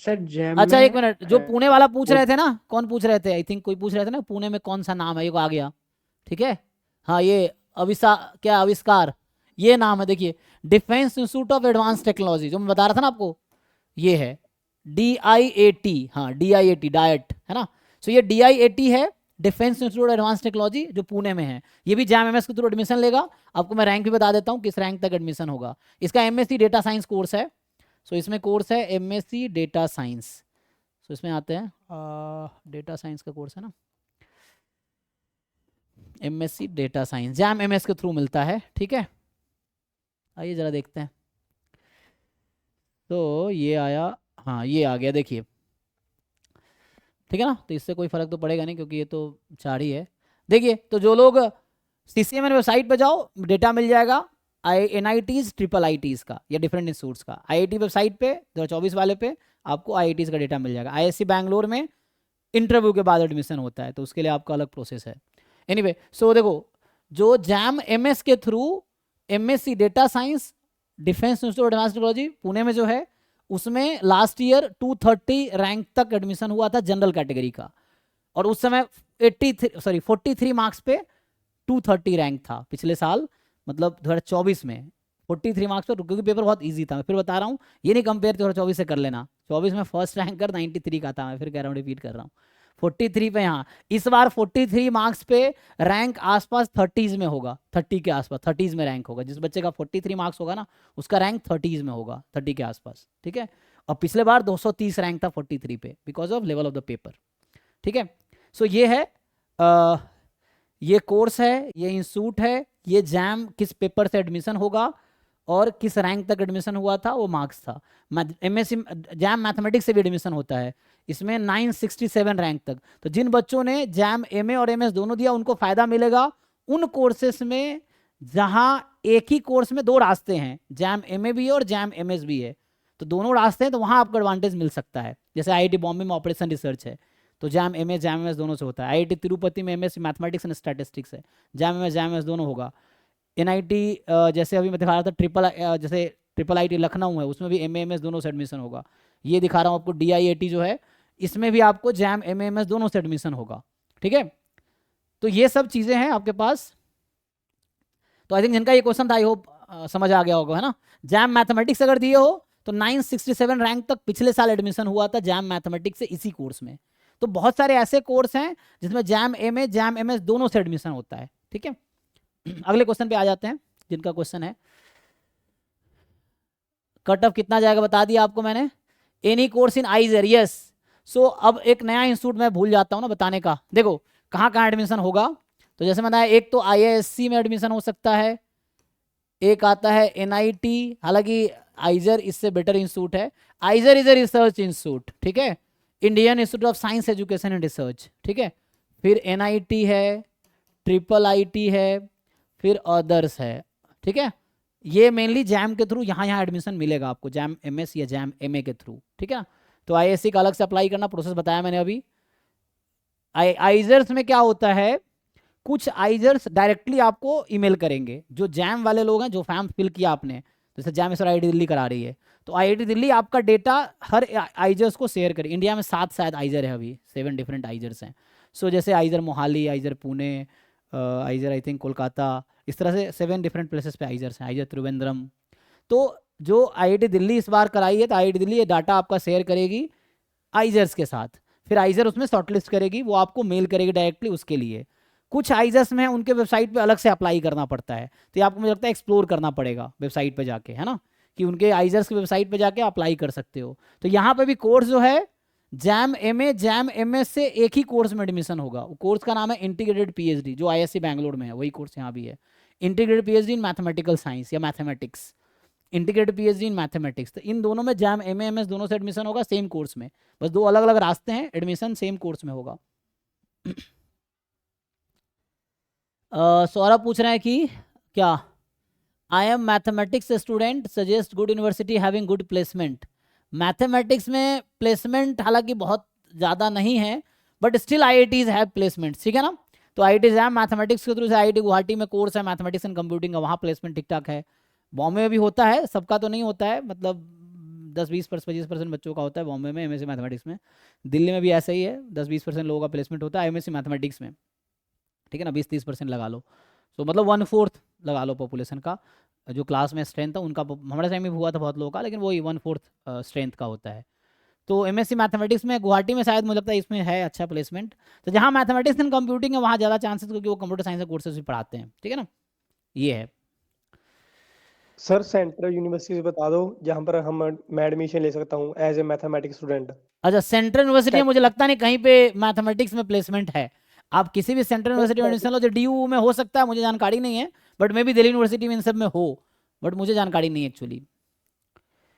Speaker 3: सर जैम
Speaker 1: अच्छा
Speaker 3: में
Speaker 1: एक मिनट, जो पुणे वाला पूछ
Speaker 3: वो
Speaker 1: रहे थे ना, कौन पूछ रहे थे? आई थिंक कोई पूछ रहे थे ना, पुणे में कौन सा नाम है, ये को आ गया। ठीक है, हाँ ये क्या आविष्कार, ये नाम है, देखिए defence institute of advance technology, जो मैं बता रहा था ना आपको, ये है DIAT। हाँ DIAT, डायट है ना। सो ये DIAT है, defence institute of advance technology, जो पुणे में है। ये भी जैम एमएस के थ्रू एडमिशन लेगा। आपको मैं रैंक भी बता देता हूँ किस रैंक तक एडमिशन होगा। इसका MSc डेटा साइंस कोर्स है। सो इसमें कोर्स है MSc डेटा साइंस। सो इसमें आते हैं, डेटा साइंस का कोर्स है ना, MSc data science, jam MS के थ्रू मिलता है। ठीक है, आइए जरा देखते हैं। तो ये आया, हाँ ये आ गया, देखिए ठीक है ना। तो इससे कोई फर्क तो पड़ेगा नहीं क्योंकि ये तो 4 ही है। देखिए, तो जो लोग CCMN वेबसाइट पे जाओ, डेटा मिल जाएगा NITs ट्रिपल ITs का या डिफरेंट इंस्टीट्यूट्स का। IIT वेबसाइट पे 2024 वाले पे आपको IITs का डेटा मिल जाएगा। ISC बैंगलोर में इंटरव्यू के बाद एडमिशन होता है, तो उसके लिए आपका अलग प्रोसेस है। एनीवे, सो देखो, जो जैम MS के through MSc data science defence institute advance technology Pune में जो है, उसमें लास्ट ईयर 230 रैंक तक एडमिशन हुआ था जनरल कैटेगरी का। और उस समय 43 मार्क्स पे 230 रैंक था पिछले साल, मतलब 2024 में 43 मार्क्स पर, क्योंकि पेपर बहुत इजी था। मैं फिर बता रहा हूँ, ये नहीं कंपेयर 2024 से कर लेना। 24 में फर्स्ट रैंकर 93 का था, मैं फिर कह रहा हूँ, रिपीट कर रहा हूँ, 43 पे। यहाँ इस बार 43 मार्क्स पे रैंक आसपास 30s में होगा, 30 के आसपास, 30s में रैंक होगा। जिस बच्चे का 43 मार्क्स होगा ना, उसका रैंक 30s में होगा, 30 के आसपास। ठीक है, और पिछले बार 230 रैंक था 43 पे, because of level of the paper. ठीक है, सो ये है, ये कोर्स है, ये इंस्टीट्यूट है, ये जैम किस पेपर से एडमिशन होगा और किस रैंक तक एडमिशन हुआ था, वो मार्क्स था। MSc जैम मैथमेटिक्स से भी एडमिशन होता है, इसमें 967 रैंक तक। तो जिन बच्चों ने जैम MA और MS दोनों दिया, उनको फायदा मिलेगा उन कोर्सेस में जहां एक ही कोर्स में 2 रास्ते हैं, जैम MA भी है और जैम MS भी है। तो दोनों रास्ते हैं, तो वहां आपको एडवांटेज मिल सकता है। जैसे IIT बॉम्बे में ऑपरेशन रिसर्च है, तो जैम MA जैम MS दोनों से होता है। IIT तिरुपति में MS मैथमेटिक्स एंड स्टैटिस्टिक्स है, जैम MS दोनों होगा। NIT जैसे अभी मैं दिखा रहा था, जैसे ट्रिपल IIT लखनऊ है, उसमें भी MA MS दोनों से एडमिशन होगा। ये दिखा रहा हूँ आपको DIAT जो है, इसमें भी आपको जैम MA MS दोनों से एडमिशन होगा। ठीक है, तो ये सब चीज़ें हैं आपके पास। तो आई थिंक जिनका ये क्वेश्चन था, आई होप समझ आ गया होगा, है ना। जैम मैथमेटिक्स अगर दिए हो तो 967 रैंक तक पिछले साल एडमिशन हुआ था जैम मैथमेटिक्स से, इसी कोर्स में। तो बहुत सारे ऐसे कोर्स हैं जिसमें जैम MA जैम MS दोनों से एडमिशन होता है। ठीक है, अगले क्वेश्चन पे आ जाते हैं, जिनका क्वेश्चन है कट ऑफ कितना जाएगा, बता दिया आपको मैंने। Any course in IISER, yes. So अब एक नया इंस्टीट्यूट मैं भूल जाता हूँ ना बताने का। देखो कहाँ कहाँ एडमिशन होगा, तो जैसे मैंने, एक तो IISc में एडमिशन हो सकता है, एक आता है NIT, हालांकि आइजर इससे बेटर इंस्टीट्यूट है। आइजर इज ए रिसर्च इंस्टीट्यूट, ठीक है, Indian institute of science education and research. ठीक है, फिर NIT है, ट्रिपल IIT है, फिर अदर्स है। ठीक है, ये मेनली जैम के थ्रू यहाँ एडमिशन मिलेगा आपको, जैम MS या जैम MA के थ्रू। ठीक है, तो IISc का अलग से अप्लाई करना, प्रोसेस बताया मैंने अभी। आइजर्स में क्या होता है, कुछ आइजर्स डायरेक्टली आपको ईमेल करेंगे, जो जैम वाले लोग हैं, जो फॉर्म फिल किया आपने, जैसे जैम IIT दिल्ली करा रही है, तो IIT दिल्ली आपका डेटा हर आइजर्स को शेयर करे। इंडिया में 7 शायद आइजर है अभी, 7 डिफरेंट आइजर्स हैं। सो जैसे आइजर मोहाली, आइजर पुणे, आइजर आई थिंक कोलकाता, इस तरह से 7 डिफरेंट प्लेसेस पे आइजर्स हैं, आइजर त्रिवेंद्रम। तो जो IIT दिल्ली इस बार कराई है, तो IIT दिल्ली ये डाटा आपका शेयर करेगी आइजर्स के साथ, फिर आइजर उसमें शॉर्टलिस्ट करेगी, वो आपको मेल करेगी डायरेक्टली उसके लिए। कुछ आइजर्स में उनके वेबसाइट पे अलग से अप्लाई करना पड़ता है, तो ये आपको मुझे लगता है एक्सप्लोर करना पड़ेगा वेबसाइट पे जाके, है ना, कि उनके आइजर्स की वेबसाइट पे जाके अप्लाई कर सकते हो। तो यहाँ पे भी कोर्स जो है जैम MA जैम MS से एक ही कोर्स में एडमिशन होगा। कोर्स का नाम है इंटीग्रेटेड PhD, जो ISC बैंगलोर में है, वही कोर्स यहाँ भी है, integrated PhD in mathematical science या mathematics, integrated PhD in mathematics. तो इन दोनों में जैम MA MS दोनों से एडमिशन होगा सेम कोर्स में, बस 2 अलग अलग रास्ते हैं, एडमिशन सेम कोर्स में होगा। सौरभ पूछ रहे हैं कि क्या I am mathematics student suggest good university having good placement. Mathematics में प्लेसमेंट हालांकि बहुत ज़्यादा नहीं है, but still IITs have placement, ठीक है ना। तो IITs है मैथमेटिक्स के थ्रू से, IIT गुवाहाटी में कोर्स है मैथमेटिक्स एंड कंप्यूटिंग का, वहाँ प्लेसमेंट ठीक ठाक है। बॉम्बे में भी होता है, सबका तो नहीं होता है, मतलब 10-20-25% बच्चों का होता है बॉम्बे में MSc मैथमेटिक्स में। दिल्ली में भी ऐसा ही है, 10-20% लोगों का प्लेसमेंट होता है MSc मैथमेटिक्स में, ठीक है ना। 20-30% लगा लो, तो मतलब 1/4 लगा लो पॉपुलेशन का जो क्लास में स्ट्रेंथ था उनका। हमारे टाइम में भी हुआ था बहुत लोगों का, लेकिन वही 1/4 स्ट्रेंथ का होता है। तो MSc मैथमेटिक्स में गुवाहाटी में शायद मुझे लगता है इसमें है अच्छा प्लेसमेंट। तो जहाँ मैथमेटिक्स एंड कंप्यूटिंग है वहाँ ज़्यादा चांसेस, क्योंकि वो कंप्यूटर साइंस के कोर्सेज भी पढ़ाते हैं, ठीक है ना। ये है।
Speaker 4: सर सेंट्रल यूनिवर्सिटी बता दो जहाँ पर मैं एडमिशन ले सकता हूँ एज ए मैथमेटिक्स स्टूडेंट।
Speaker 1: अच्छा, सेंट्रल यूनिवर्सिटी में मुझे लगता नहीं कहीं पे मैथमेटिक्स में प्लेसमेंट है। आप किसी भी सेंट्रल यूनिवर्सिटी में एडमिशन लो, जो DU में हो सकता है, मुझे जानकारी नहीं है, बट मे भी दिल्ली यूनिवर्सिटी में इन सब में हो, बट मुझे जानकारी नहीं है एक्चुअली।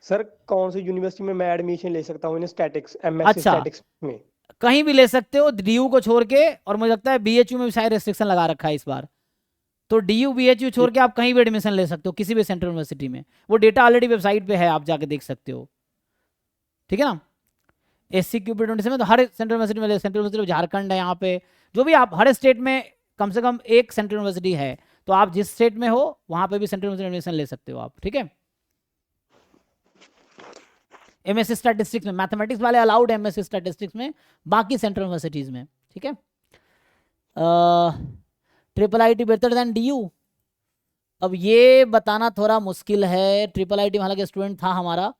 Speaker 4: सर कौन सी यूनिवर्सिटी में मैं एडमिशन ले सकता हूँ इन स्टैटिक्स MSc
Speaker 1: अच्छा,
Speaker 4: स्टैटिक्स में?
Speaker 1: कहीं भी ले सकते हो DU को छोड़ के, और मुझे लगता है BHU में भी शायद रेस्ट्रिक्शन लगा रखा है इस बार। तो DU BHU छोड़ के आप कहीं भी एडमिशन ले सकते हो किसी भी सेंट्रल यूनिवर्सिटी में, वो डेटा ऑलरेडी वेबसाइट पे है, आप जाके देख सकते हो, ठीक है ना। SCQP20 में तो हर सेंट्रल यूनिवर्सिटी में, सेंट्रल यूनिवर्सिटी झारखंड है यहाँ पे, जो भी आप हर स्टेट में कम से कम एक सेंट्रल यूनिवर्सिटी है, तो आप जिस स्टेट में हो वहाँ पे भी सेंट्रल यूनिवर्सिटी एडमिशन ले सकते हो आप, ठीक है। MSc स्टैटिस्टिक्स में मैथमेटिक्स वाले अलाउड है, MSc स्टैटिस्टिक्स में, बाकी सेंट्रल यूनिवर्सिटीज़ में, ठीक है। IIT बेटर देन DU, अब ये बताना थोड़ा मुश्किल है। IIT में हालांकि स्टूडेंट था हमारा,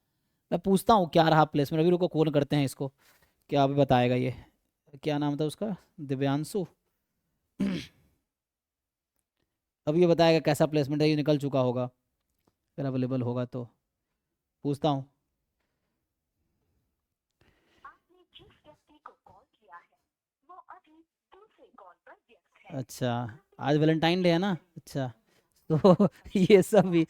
Speaker 1: मैं पूछता हूँ क्या रहा प्लेसमेंट, अभी रुको कॉल करते हैं इसको, क्या अभी बताएगा ये, क्या नाम था उसका, दिव्यांशु। अब ये बताएगा कैसा प्लेसमेंट है, ये निकल चुका होगा अगर अवेलेबल होगा तो, पूछता हूँ। अच्छा, आज वैलेंटाइन डे है ना, अच्छा, तो ये सब भी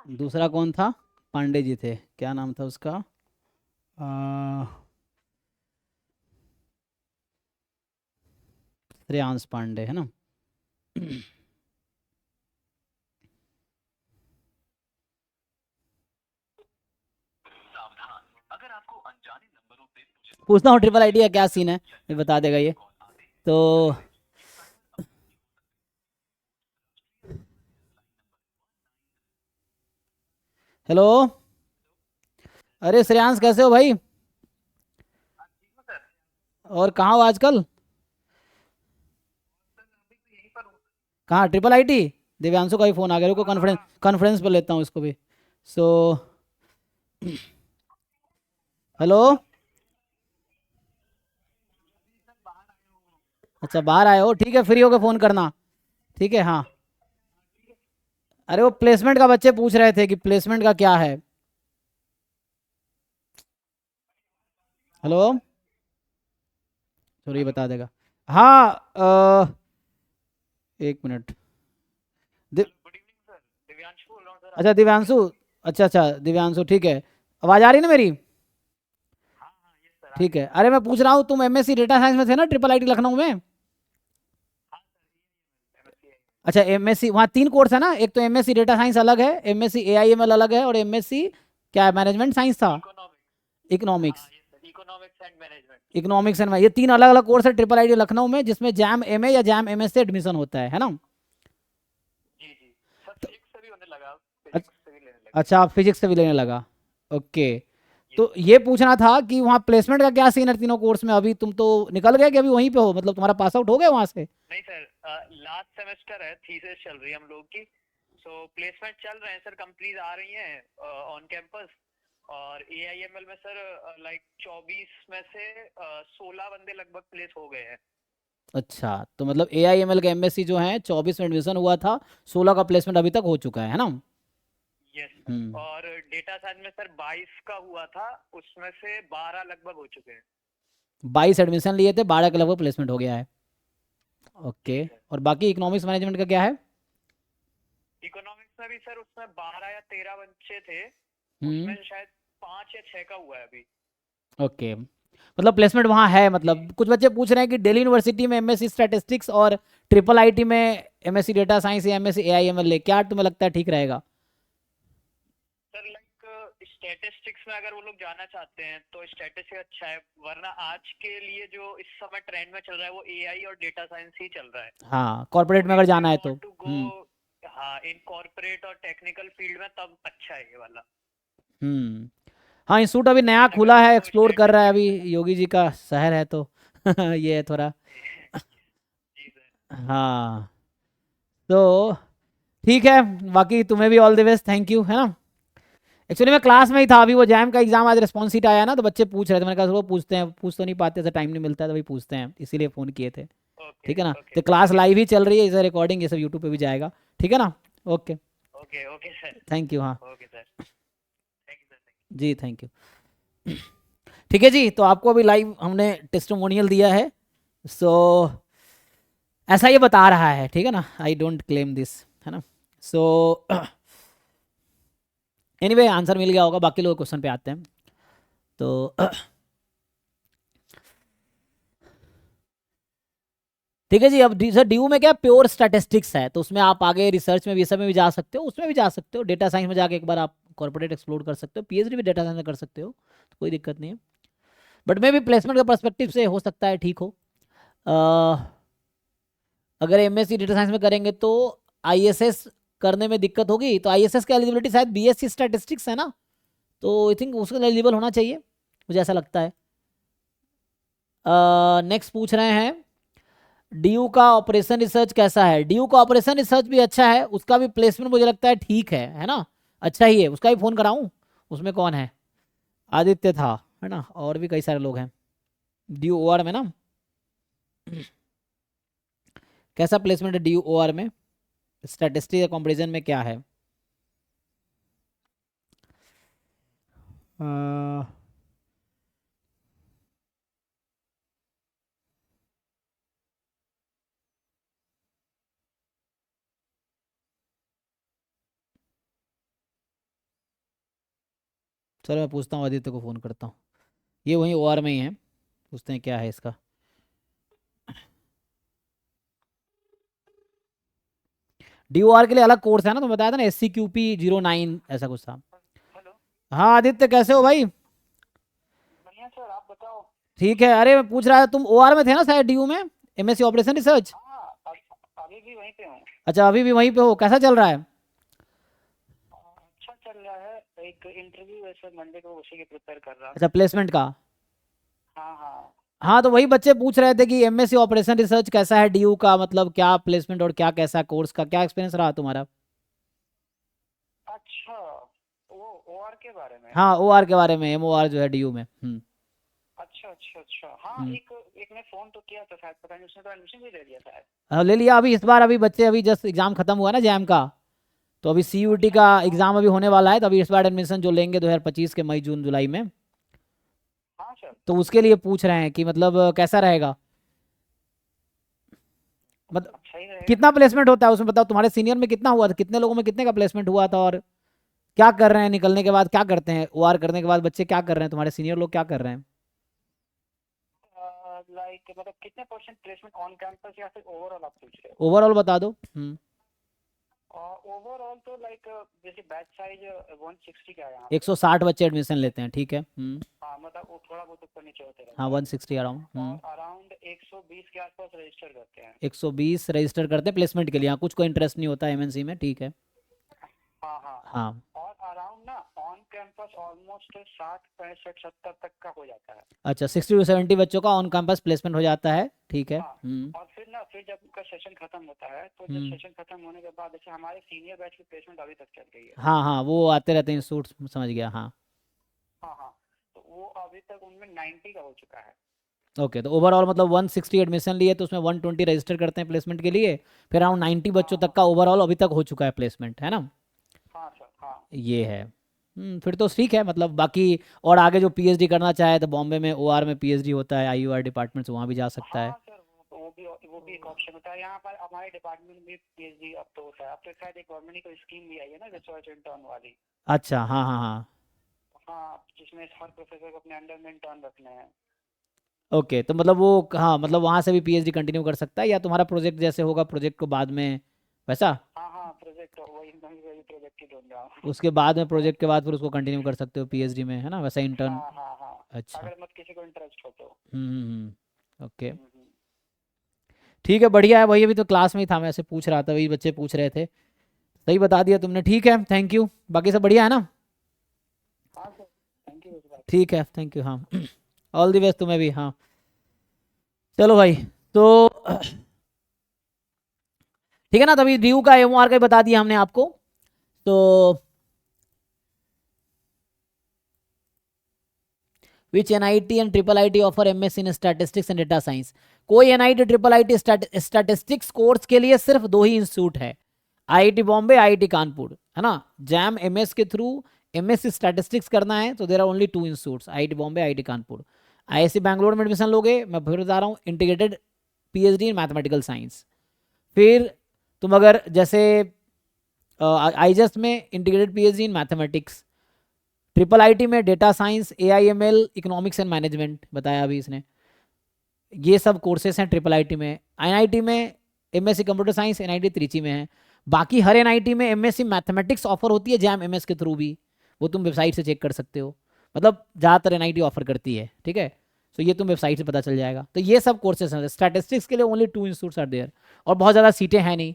Speaker 1: दूसरा कौन था, पांडे जी थे, क्या नाम था उसका, श्रेयांश पांडे है ना। पूछता हूँ IIT का क्या सीन है, ये बता देगा ये तो। हेलो, अरे श्रेयांश कैसे हो भाई, और कहाँ हो आजकल, कहाँ IIT? दिव्यांशु का भी फोन आ गया, रुको कॉन्फ्रेंस पर लेता हूँ इसको भी। हेलो, अच्छा बाहर आए हो, ठीक है, फ्री होकर फ़ोन करना, ठीक है। हाँ, अरे वो प्लेसमेंट का बच्चे पूछ रहे थे कि प्लेसमेंट का क्या है। हेलो, चलो ये बता देगा। हाँ, एक मिनट, अच्छा दिव्यांशु, अच्छा दिव्यांशु, ठीक है, आवाज़ आ रही है ना मेरी, ठीक है। अरे मैं पूछ रहा हूँ, तुम MSc डेटा साइंस में थे ना IIT लखनऊ में? अच्छा, MSc वहाँ 3 कोर्स है ना, एक तो MSc डेटा साइंस अलग है, MSc AIML अलग है, और MSc क्या मैनेजमेंट साइंस था, इकोनॉमिक्स, इकोनॉमिक्स एंड, ये 3 अलग अलग कोर्स है IIT लखनऊ में, जिसमें JAM MA या JAM MS से एडमिशन होता है ना। अच्छा, आप फिजिक्स से भी लेने लगा, ओके। तो ये पूछना था कि वहाँ प्लेसमेंट का क्या सीन है तीनों कोर्स में, अभी तुम तो निकल गए कि अभी वहीं पे हो, मतलब तुम्हारा पास आउट हो गया वहाँ से?
Speaker 5: नहीं सर, लास्ट सेमेस्टर है, थीसिस चल रही है हम लोग की, सो प्लेसमेंट चल रहे हैं सर, कंपनीज आ रही हैं ऑन कैंपस, और AIML में सर लाइक 24 में से 16 बंदे लगभग प्लेस हो गए हैं।
Speaker 1: अच्छा, तो मतलब AIML का MSc जो है 24 में एडमिशन हुआ था, 16 का प्लेसमेंट अभी तक हो चुका है ना।
Speaker 5: यस, और डेटा साइंस में सर 22 का हुआ था, उसमें से 12 लगभग हो चुके हैं।
Speaker 1: 22 एडमिशन लिए थे, 12 के लगभग प्लेसमेंट हो गया है। ओके, और बाकी इकोनॉमिक्स मैनेजमेंट का क्या है?
Speaker 5: इकोनॉमिक्स में भी सर उसमें 12 या 13 बच्चे थे,
Speaker 1: हम्म,
Speaker 5: उसमें शायद 5 या 6 का हुआ है अभी।
Speaker 1: ओके, मतलब प्लेसमेंट वहाँ है। मतलब कुछ बच्चे पूछ रहे हैं कि दिल्ली यूनिवर्सिटी में एमएससी स्टैटिस्टिक्स और ट्रिपल आईटी में एमएससी डेटा साइंस या एमएससी एआईएमएल ले, क्या तुम्हें लगता है ठीक रहेगा?
Speaker 5: सर लाइक स्टैटिस्टिक्स में अगर वो लोग जाना चाहते हैं तो स्टैटिस्टिक्स अच्छा है, वरना आज के लिए जो इस समय ट्रेंड में चल रहा है वो एआई और डेटा साइंस ही चल रहा है।
Speaker 1: हाँ, कॉर्पोरेट में
Speaker 5: तो
Speaker 1: अगर
Speaker 5: if you
Speaker 1: जाना है तो।
Speaker 5: want to go, हाँ, इन कॉर्पोरेट और टेक्निकल फील्ड में तब अच्छा है ये वाला।
Speaker 1: हम्म, हाँ, इंस्टीट्यूट अभी नया
Speaker 5: अगर
Speaker 1: खुला है,
Speaker 5: आपको
Speaker 1: एक्सप्लोर कर रहा है अभी,
Speaker 5: स्टैटिस्टिक्स में
Speaker 1: योगी जी का शहर है तो ये है थोड़ा।
Speaker 5: जी सर।
Speaker 1: हाँ, तो ठीक है, बाकी तुम्हें भी all the best, thank you, है ना। एक्चुअली मैं क्लास में ही था, अभी वो जैम का एग्जाम आज रिस्पॉन्स शीट आया ना, तो बच्चे पूछ रहे थे, मैंने कहा वो पूछते हैं, पूछ तो नहीं पाते, ऐसा टाइम नहीं मिलता है तो वही पूछते हैं, इसीलिए फ़ोन किए थे।
Speaker 5: ओके
Speaker 1: ठीक है ना,
Speaker 5: ओके
Speaker 1: तो क्लास लाइव ही चल रही है, इसे रिकॉर्डिंग ये सब यूट्यूब पे भी जाएगा, ठीक है ना। Okay,
Speaker 5: okay okay sir.
Speaker 1: Thank you. हाँ
Speaker 5: okay sir, thank you sir.
Speaker 1: जी, थैंक यू। ठीक है जी, तो आपको अभी लाइव हमने टेस्टिमोनियल दिया है, सो ऐसा ये बता रहा है, ठीक है ना, आई डोंट क्लेम दिस, है ना। सो एनीवे आंसर मिल गया होगा, बाकी लोग क्वेश्चन पे आते हैं। तो ठीक है जी, अब सर ड्यू में क्या प्योर स्टैटिस्टिक्स है, तो उसमें आप आगे रिसर्च में भी, सब में भी जा सकते हो, उसमें भी जा सकते हो, डेटा साइंस में जाके एक बार आप कॉर्पोरेट एक्सप्लोर कर सकते हो, पीएचडी भी डेटा साइंस में कर सकते हो, तो कोई दिक्कत नहीं है। बट मे भी प्लेसमेंट का पर्सपेक्टिव से हो सकता है ठीक हो। अगर एमएससी डेटा साइंस में करेंगे तो आईएसएस करने में दिक्कत होगी, तो आईएसएस की एलिजिबिलिटी शायद बीएससी स्टैटिस्टिक्स है ना, तो आई थिंक उसके एलिजिबल होना चाहिए, मुझे ऐसा लगता है। नेक्स्ट पूछ रहे हैं डीयू का ऑपरेशन रिसर्च कैसा है? डीयू का ऑपरेशन रिसर्च भी अच्छा है, उसका भी प्लेसमेंट मुझे लगता है ठीक है ना, अच्छा ही है, उसका भी फ़ोन कराऊं? उसमें कौन है? आदित्य था, है ना, और भी कई सारे लोग हैं डीयू ओआर में ना। कैसा प्लेसमेंट है डीयू ओआर में? स्टैटिस्टिक्स या कंपैरिजन में क्या है? चलो मैं पूछता हूँ, आदित्य को फ़ोन करता हूँ, ये वहीं ओआर में ही है, पूछते हैं क्या है इसका। डीओआर के लिए अलग कोर्स है ना, तो बताया था ना, SCQP09 ऐसा कुछ था।
Speaker 5: हेलो,
Speaker 1: हाँ आदित्य, कैसे हो भाई?
Speaker 5: बढ़िया सर, आप बताओ।
Speaker 1: ठीक है, अरे मैं पूछ रहा था, तुम ओआर में थे ना शायद डीयू में, एमएससी ऑपरेशन रिसर्च?
Speaker 5: हाँ, अभी भी वहीं पे हूँ।
Speaker 1: अच्छा, अभी भी वहीं पे हो, कैसा चल रहा है?
Speaker 5: अच्छा चल रहा है, एक इंटरव्यू है सर मंडे को, उसी की प्रिपेयर कर रहा हूँ।
Speaker 1: अच्छा, प्लेसमेंट का।
Speaker 5: हाँ हाँ।
Speaker 1: हाँ, तो वही बच्चे पूछ रहे थे कि एमएससी ऑपरेशन रिसर्च कैसा है डीयू का, मतलब क्या प्लेसमेंट और क्या कैसा कोर्स का क्या एक्सपीरियंस रहा तुम्हारा?
Speaker 5: अच्छा, वो ओआर के बारे में।
Speaker 1: हाँ, ओआर के बारे में, एमओआर जो है डीयू में।
Speaker 5: अच्छा अच्छा अच्छा, हाँ, एक ने फोन तो किया था शायद, पता नहीं, उसने तो एडमिशन भी ले लिया शायद।
Speaker 1: हाँ, ले लिया अभी इस बार, अभी बच्चे अभी जस्ट एग्जाम खत्म हुआ ना जैम का, तो अभी सीयूटी का एग्जाम अभी होने वाला है, तो अभी इस बार एडमिशन जो लेंगे 2025 के मई जून जुलाई में,
Speaker 5: हाँ सर।
Speaker 1: तो उसके लिए पूछ रहे हैं कि मतलब कैसा रहेगा, मतलब
Speaker 5: अच्छा ही रहेगा।
Speaker 1: कितना प्लेसमेंट होता है उसमें, बताओ तुम्हारे सीनियर में कितना हुआ था, कितने लोगों में कितने का प्लेसमेंट हुआ था, और क्या कर रहे हैं निकलने के बाद, क्या करते हैं ओआर करने के बाद बच्चे, क्या कर रहे हैं तुम्हारे सीनियर लोग, क्या कर रहे हैं?
Speaker 5: लाइक मतलब कितने परसेंट प्लेसमेंट ऑन कैंपस या फिर ओवरऑल आप पूछ रहे हो?
Speaker 1: ओवरऑल बता दो।
Speaker 5: ओवरऑल तो लाइक जैसे बैच साइज 160 का है यहाँ।
Speaker 1: 160 बच्चे एडमिशन लेते हैं, ठीक है।
Speaker 5: हाँ, मतलब वो थोड़ा बहुत ऊपर नीचे होते रहता
Speaker 1: हाँ,
Speaker 5: है।
Speaker 1: 160 अराउंड।
Speaker 5: और अराउंड 120 के आसपास रजिस्टर करते हैं।
Speaker 1: 120 रजिस्टर करते हैं प्लेसमेंट के लिए, हाँ, कुछ को इंटरेस्ट नहीं होता एमएनसी में, ठीक है।
Speaker 5: हाँ हाँ।
Speaker 1: हाँ,
Speaker 5: और अराउंड ना ऑन कैंपस ऑलमोस्ट 60 65 70 तक का हो जाता है।
Speaker 1: अच्छा, 60 to 70 बच्चों का ऑन कैंपस प्लेसमेंट हो जाता है, ठीक है।
Speaker 5: हाँ। और फिर जब उनका सेशन खत्म होता है, तो जब सेशन खत्म होने के बाद जैसे हमारे सीनियर बैच की प्लेसमेंट अभी तक चल रही है।
Speaker 1: हाँ हाँ, वो आते रहते हैं इंस्टीट्यूट, समझ गया। हाँ
Speaker 5: हाँ हाँ, तो वो अभी तक उनमें 90 का हो चुका है।
Speaker 1: ओके, तो ओवरऑल मतलब 160 एडमिशन लिए, तो उसमें 120 रजिस्टर करते हैं प्लेसमेंट के लिए, फिर अराउंड 90 बच्चों तक का ओवरऑल अभी तक हो चुका है प्लेसमेंट, है ना।
Speaker 5: हाँ सर, हाँ।
Speaker 1: ये है। फिर तो ठीक है, मतलब बाकी और आगे जो पीएचडी करना चाहे तो बॉम्बे में ओआर में पीएचडी होता है, आईयूआर डिपार्टमेंट से, वहाँ भी जा सकता है।
Speaker 5: हाँ सर, वो वो भी एक ऑप्शन होता है। यहाँ पर हमारे डिपार्टमेंट में पीएचडी अब तो होता है, अब तो शायद एक गवर्नमेंट की कोई स्कीम भी आई है ना, रिसर्च इंटर्न वाली।
Speaker 1: अच्छा, हाँ हाँ हाँ,
Speaker 5: हाँ, जिसमें हर प्रोफेसर को अपने अंडर में इंटर्न रखने हैं।
Speaker 1: ओके। तो मतलब वो, हाँ, मतलब वहाँ से भी पीएचडी कंटिन्यू कर सकता है, या तुम्हारा प्रोजेक्ट जैसे होगा प्रोजेक्ट को बाद में, वैसा
Speaker 5: हाँ हाँ, प्रोजेक्ट वही वही प्रोजेक्ट ही ढूंढ रहा हूँ।
Speaker 1: उसके बाद में, प्रोजेक्ट के बाद फिर उसको कंटिन्यू कर सकते हो पीएचडी में, है ना, वैसा इंटर्न।
Speaker 5: हाँ हाँ हाँ,
Speaker 1: अच्छा।
Speaker 5: अगर मत किसी को इंटरेस्ट हो तो।
Speaker 1: ओके,
Speaker 5: हम्म।
Speaker 1: ठीक है, बढ़िया है। वही अभी तो क्लास में ही था, मैं ऐसे पूछ रहा था, वही बच्चे पूछ रहे थे, सही बता दिया तुमने। ठीक है, थैंक यू। बाकी सब बढ़िया है ना?
Speaker 5: हाँ सर, थैंक यू इस बात।
Speaker 1: ठीक है, थैंक यू। हाँ, ऑल द बेस्ट तुम्हें भी। हाँ, चलो भाई, तो ठीक है ना। तभी ड्यू का एमओआर का ही बता दिया हमने आपको। तो which NIT and triple IT offer MSc in statistics and data science? कोई NIT triple IT statistics course के लिए सिर्फ 2 ही इंस्टीट्यूट है, आईआईटी बॉम्बे, आईआईटी कानपुर, है ना। जैम एमएस के थ्रू एमएससी स्टैटिस्टिक्स करना है तो there are only 2 institutes, IIT Bombay, IIT Kanpur. IISc Bangalore में एडमिशन लोगे, मैं फिर बता रहा हूँ, integrated PhD in mathematical science. फिर तुम अगर जैसे आईजस्ट में integrated PhD in mathematics, triple IT में data science, AIML, economics and management बताया अभी इसने, ये सब कोर्सेस हैं ट्रिपल आईटी में। एनआईटी में MSc computer science, NIT Trichy में है। बाकी हर एनआईटी में एमएससी मैथमेटिक्स ऑफर होती है, जैम एमएस के थ्रू भी, वो तुम वेबसाइट से चेक कर सकते हो। मतलब ज़्यादातर एनआईटी ऑफर करती है, ठीक है। तो ये तुम वेबसाइट से पता चल जाएगा। तो ये सब कोर्सेस हैं। स्टैटिस्टिक्स के लिए ओनली 2 इंस्टीट्यूट्स आर देयर, और बहुत ज़्यादा सीटें हैं नहीं।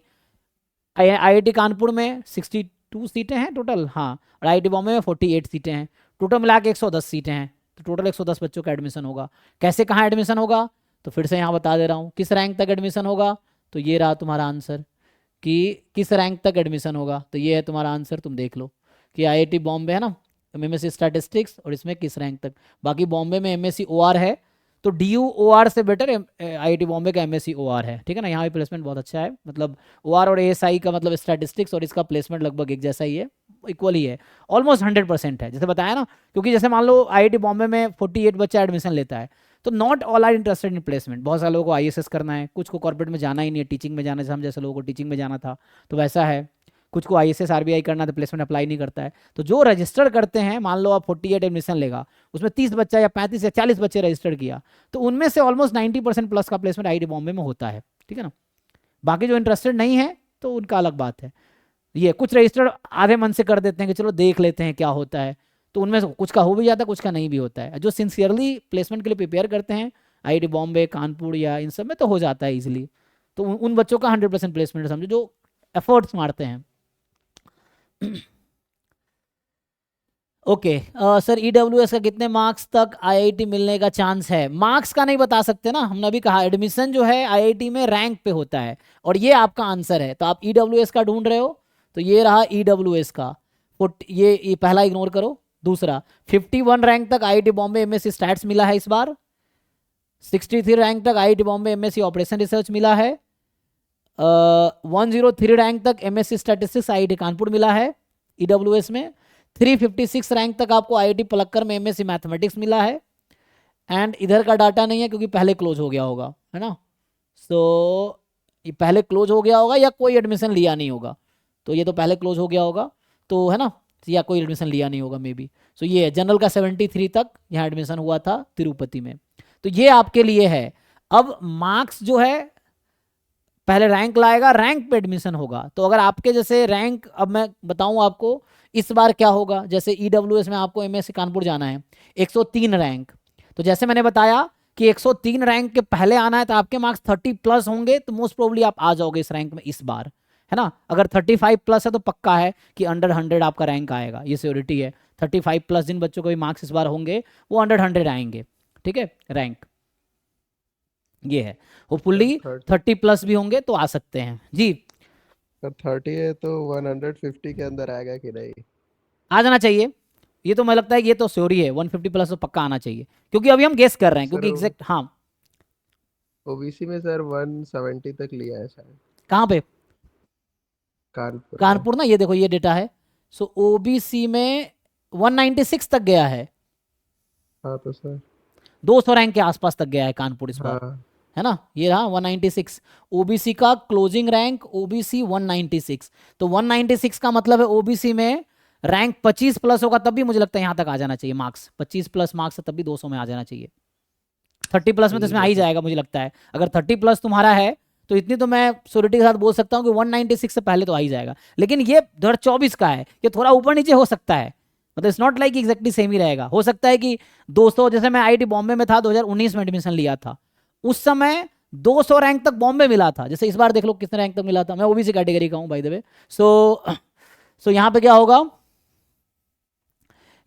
Speaker 1: आईआईटी कानपुर में 62 सीटें हैं टोटल, हाँ, और आईआईटी बॉम्बे में 48 सीटें हैं। टोटल मिला के 110 सीटें हैं, तो टोटल 110 बच्चों का एडमिशन होगा। कैसे, कहाँ एडमिशन होगा, तो फिर से यहाँ बता दे रहा हूँ। किस रैंक तक एडमिशन होगा, तो ये रहा तुम्हारा आंसर, कि किस रैंक तक एडमिशन होगा, तो ये है तुम्हारा आंसर। तुम देख लो कि आईआईटी बॉम्बे है ना, एमएससी स्टैटिस्टिक्स, और इसमें किस रैंक तक। बाकी बॉम्बे में एमएससी ओआर है, तो डीयू ओआर से बेटर आईआईटी बॉम्बे का एमएससी ओआर है, ठीक है ना। यहाँ भी प्लेसमेंट बहुत अच्छा है, मतलब ओआर और एएसआई का मतलब स्टैटिस्टिक्स और इसका प्लेसमेंट लगभग एक जैसा ही है, इक्वल ही है, ऑलमोस्ट 100% है, जैसे बताया ना। क्योंकि जैसे मान लो आईआईटी बॉम्बे में 48 बच्चा एडमिशन लेता है, तो not all are interested in placement. बहुत सारे लोगों को आईएएस करना है, कुछ को कॉर्पोरेट में जाना ही नहीं है, टीचिंग में जाना है, हम जैसे लोगों को टीचिंग में जाना था, तो वैसा है। कुछ को आईएएस आरबीआई करना, तो प्लेसमेंट अप्लाई नहीं करता है। तो जो रजिस्टर करते हैं, मान लो आप 48 एडमिशन लेगा, उसमें 30 बच्चा या 35 या 40 बच्चे रजिस्टर किया, तो उनमें से ऑलमोस्ट 90% प्लस का प्लेसमेंट आईआईटी बॉम्बे में होता है, ठीक है ना। बाकी जो इंटरेस्टेड नहीं है तो उनका अलग बात है। ये कुछ रजिस्टर्ड आधे मन से कर देते हैं कि चलो देख लेते हैं क्या होता है, तो उनमें से कुछ का हो भी जाता है, कुछ का नहीं भी होता है। जो सिंसियरली प्लेसमेंट के लिए प्रिपेयर करते हैं आईआईटी बॉम्बे, कानपुर या इन सब में, तो हो जाता है इजीली। तो उन बच्चों का 100% प्लेसमेंट समझो, जो एफर्ट्स मारते हैं। ओके सर, ईडब्ल्यूएस का कितने मार्क्स तक आईआईटी मिलने का चांस है? मार्क्स का नहीं बता सकते ना, हमने अभी कहा एडमिशन जो है आईआईटी में रैंक पे होता है, और ये आपका आंसर है। तो आप ईडब्ल्यूएस का ढूंढ रहे हो, तो ये रहा ईडब्ल्यूएस का। ये पहला इग्नोर करो। दूसरा, 51 रैंक तक आईआईटी बॉम्बे एमएससी स्टैट्स मिला है इस बार। 63 रैंक तक IIT Bombay MSc operation research मिला है। 103 रैंक तक एमएससी स्टैटिस्टिक्स आईआईटी कानपुर मिला है ईडब्ल्यूएस में। 356 रैंक तक आपको आईआईटी पलक्कर में एमएससी मैथमेटिक्स मिला है। एंड इधर का डाटा नहीं है क्योंकि पहले क्लोज हो गया होगा, है ना। सो ये पहले क्लोज हो गया होगा या कोई एडमिशन लिया नहीं होगा, तो ये तो पहले क्लोज हो गया होगा, तो है ना, या कोई एडमिशन लिया नहीं होगा मे बी। सो ये जनरल का 73 तक यहाँ एडमिशन हुआ था तिरुपति में, तो ये आपके लिए है। अब मार्क्स जो है पहले रैंक लाएगा, रैंक पे एडमिशन होगा। तो अगर आपके जैसे रैंक, अब मैं बताऊं आपको इस बार क्या होगा, जैसे ईडब्ल्यूएस में आपको एमएससी कानपुर जाना है, 103 रैंक, तो जैसे मैंने बताया कि 103 रैंक के पहले आना है, तो आपके मार्क्स 30 प्लस होंगे, तो मोस्ट प्रोबेबली आप आ जाओगे इस रैंक में इस बार, है ना। अगर 35 प्लस है तो पक्का है कि अंडर 100 आपका रैंक आएगा, ये सियोरिटी है। 35 प्लस जिन बच्चों को भी मार्क्स इस बार होंगे वो अंडर 100 आएंगे, ठीक है, रैंक ये है। होपफुली 30 प्लस भी होंगे तो आ सकते हैं जी।
Speaker 2: सर 30 है तो 150 के अंदर आएगा कि नहीं?
Speaker 1: आ जाना चाहिए, ये तो मुझे लगता है कि ये तो श्योर ही है, 150 प्लस तो पक्का आना चाहिए, क्योंकि अभी हम गेस कर रहे हैं, क्योंकि
Speaker 2: सर
Speaker 1: एग्जैक्ट, हाँ।
Speaker 2: ओबीसी में सर 170 तक लिया है शायद,
Speaker 1: कहाँ पे?
Speaker 2: कानपुर में।
Speaker 1: कानपुर ना, ये देखो ये डेटा है। सो ओबीसी में 196 तक गया है,
Speaker 2: हाँ तो सर
Speaker 1: 200 रैंक के आसपास तक गया है कानपुर इस बार।
Speaker 2: हाँ
Speaker 1: है ना, ये रहा 196। ओबीसी का क्लोजिंग रैंक ओबीसी 196, तो 196 का मतलब है ओबीसी में रैंक 25 प्लस होगा तब भी मुझे लगता है यहाँ तक आ जाना चाहिए मार्क्स, 25 प्लस मार्क्स तब भी 200 में आ जाना चाहिए। 30 प्लस में तो
Speaker 2: ठीक
Speaker 1: इसमें आ
Speaker 2: है
Speaker 1: ही
Speaker 2: सर।
Speaker 1: जाएगा मुझे लगता है, अगर 30 प्लस तुम्हारा है तो इतनी तो मैं श्योरिटी के साथ बोल सकता हूँ कि 196 से पहले तो आ ही जाएगा। लेकिन ये 2024 का है, ये थोड़ा ऊपर नीचे हो सकता है, मतलब it's not like exactly same ही रहेगा। हो सकता है कि 200, जैसे मैं आईआईटी बॉम्बे में था 2019 में एडमिशन लिया था, उस समय 200 रैंक तक बॉम्बे मिला था, जैसे इस बार देख लो कितने रैंक तक मिला था। मैं ओबीसी कैटेगरी का हूँ बाय द वे। सो यहाँ पे क्या होगा,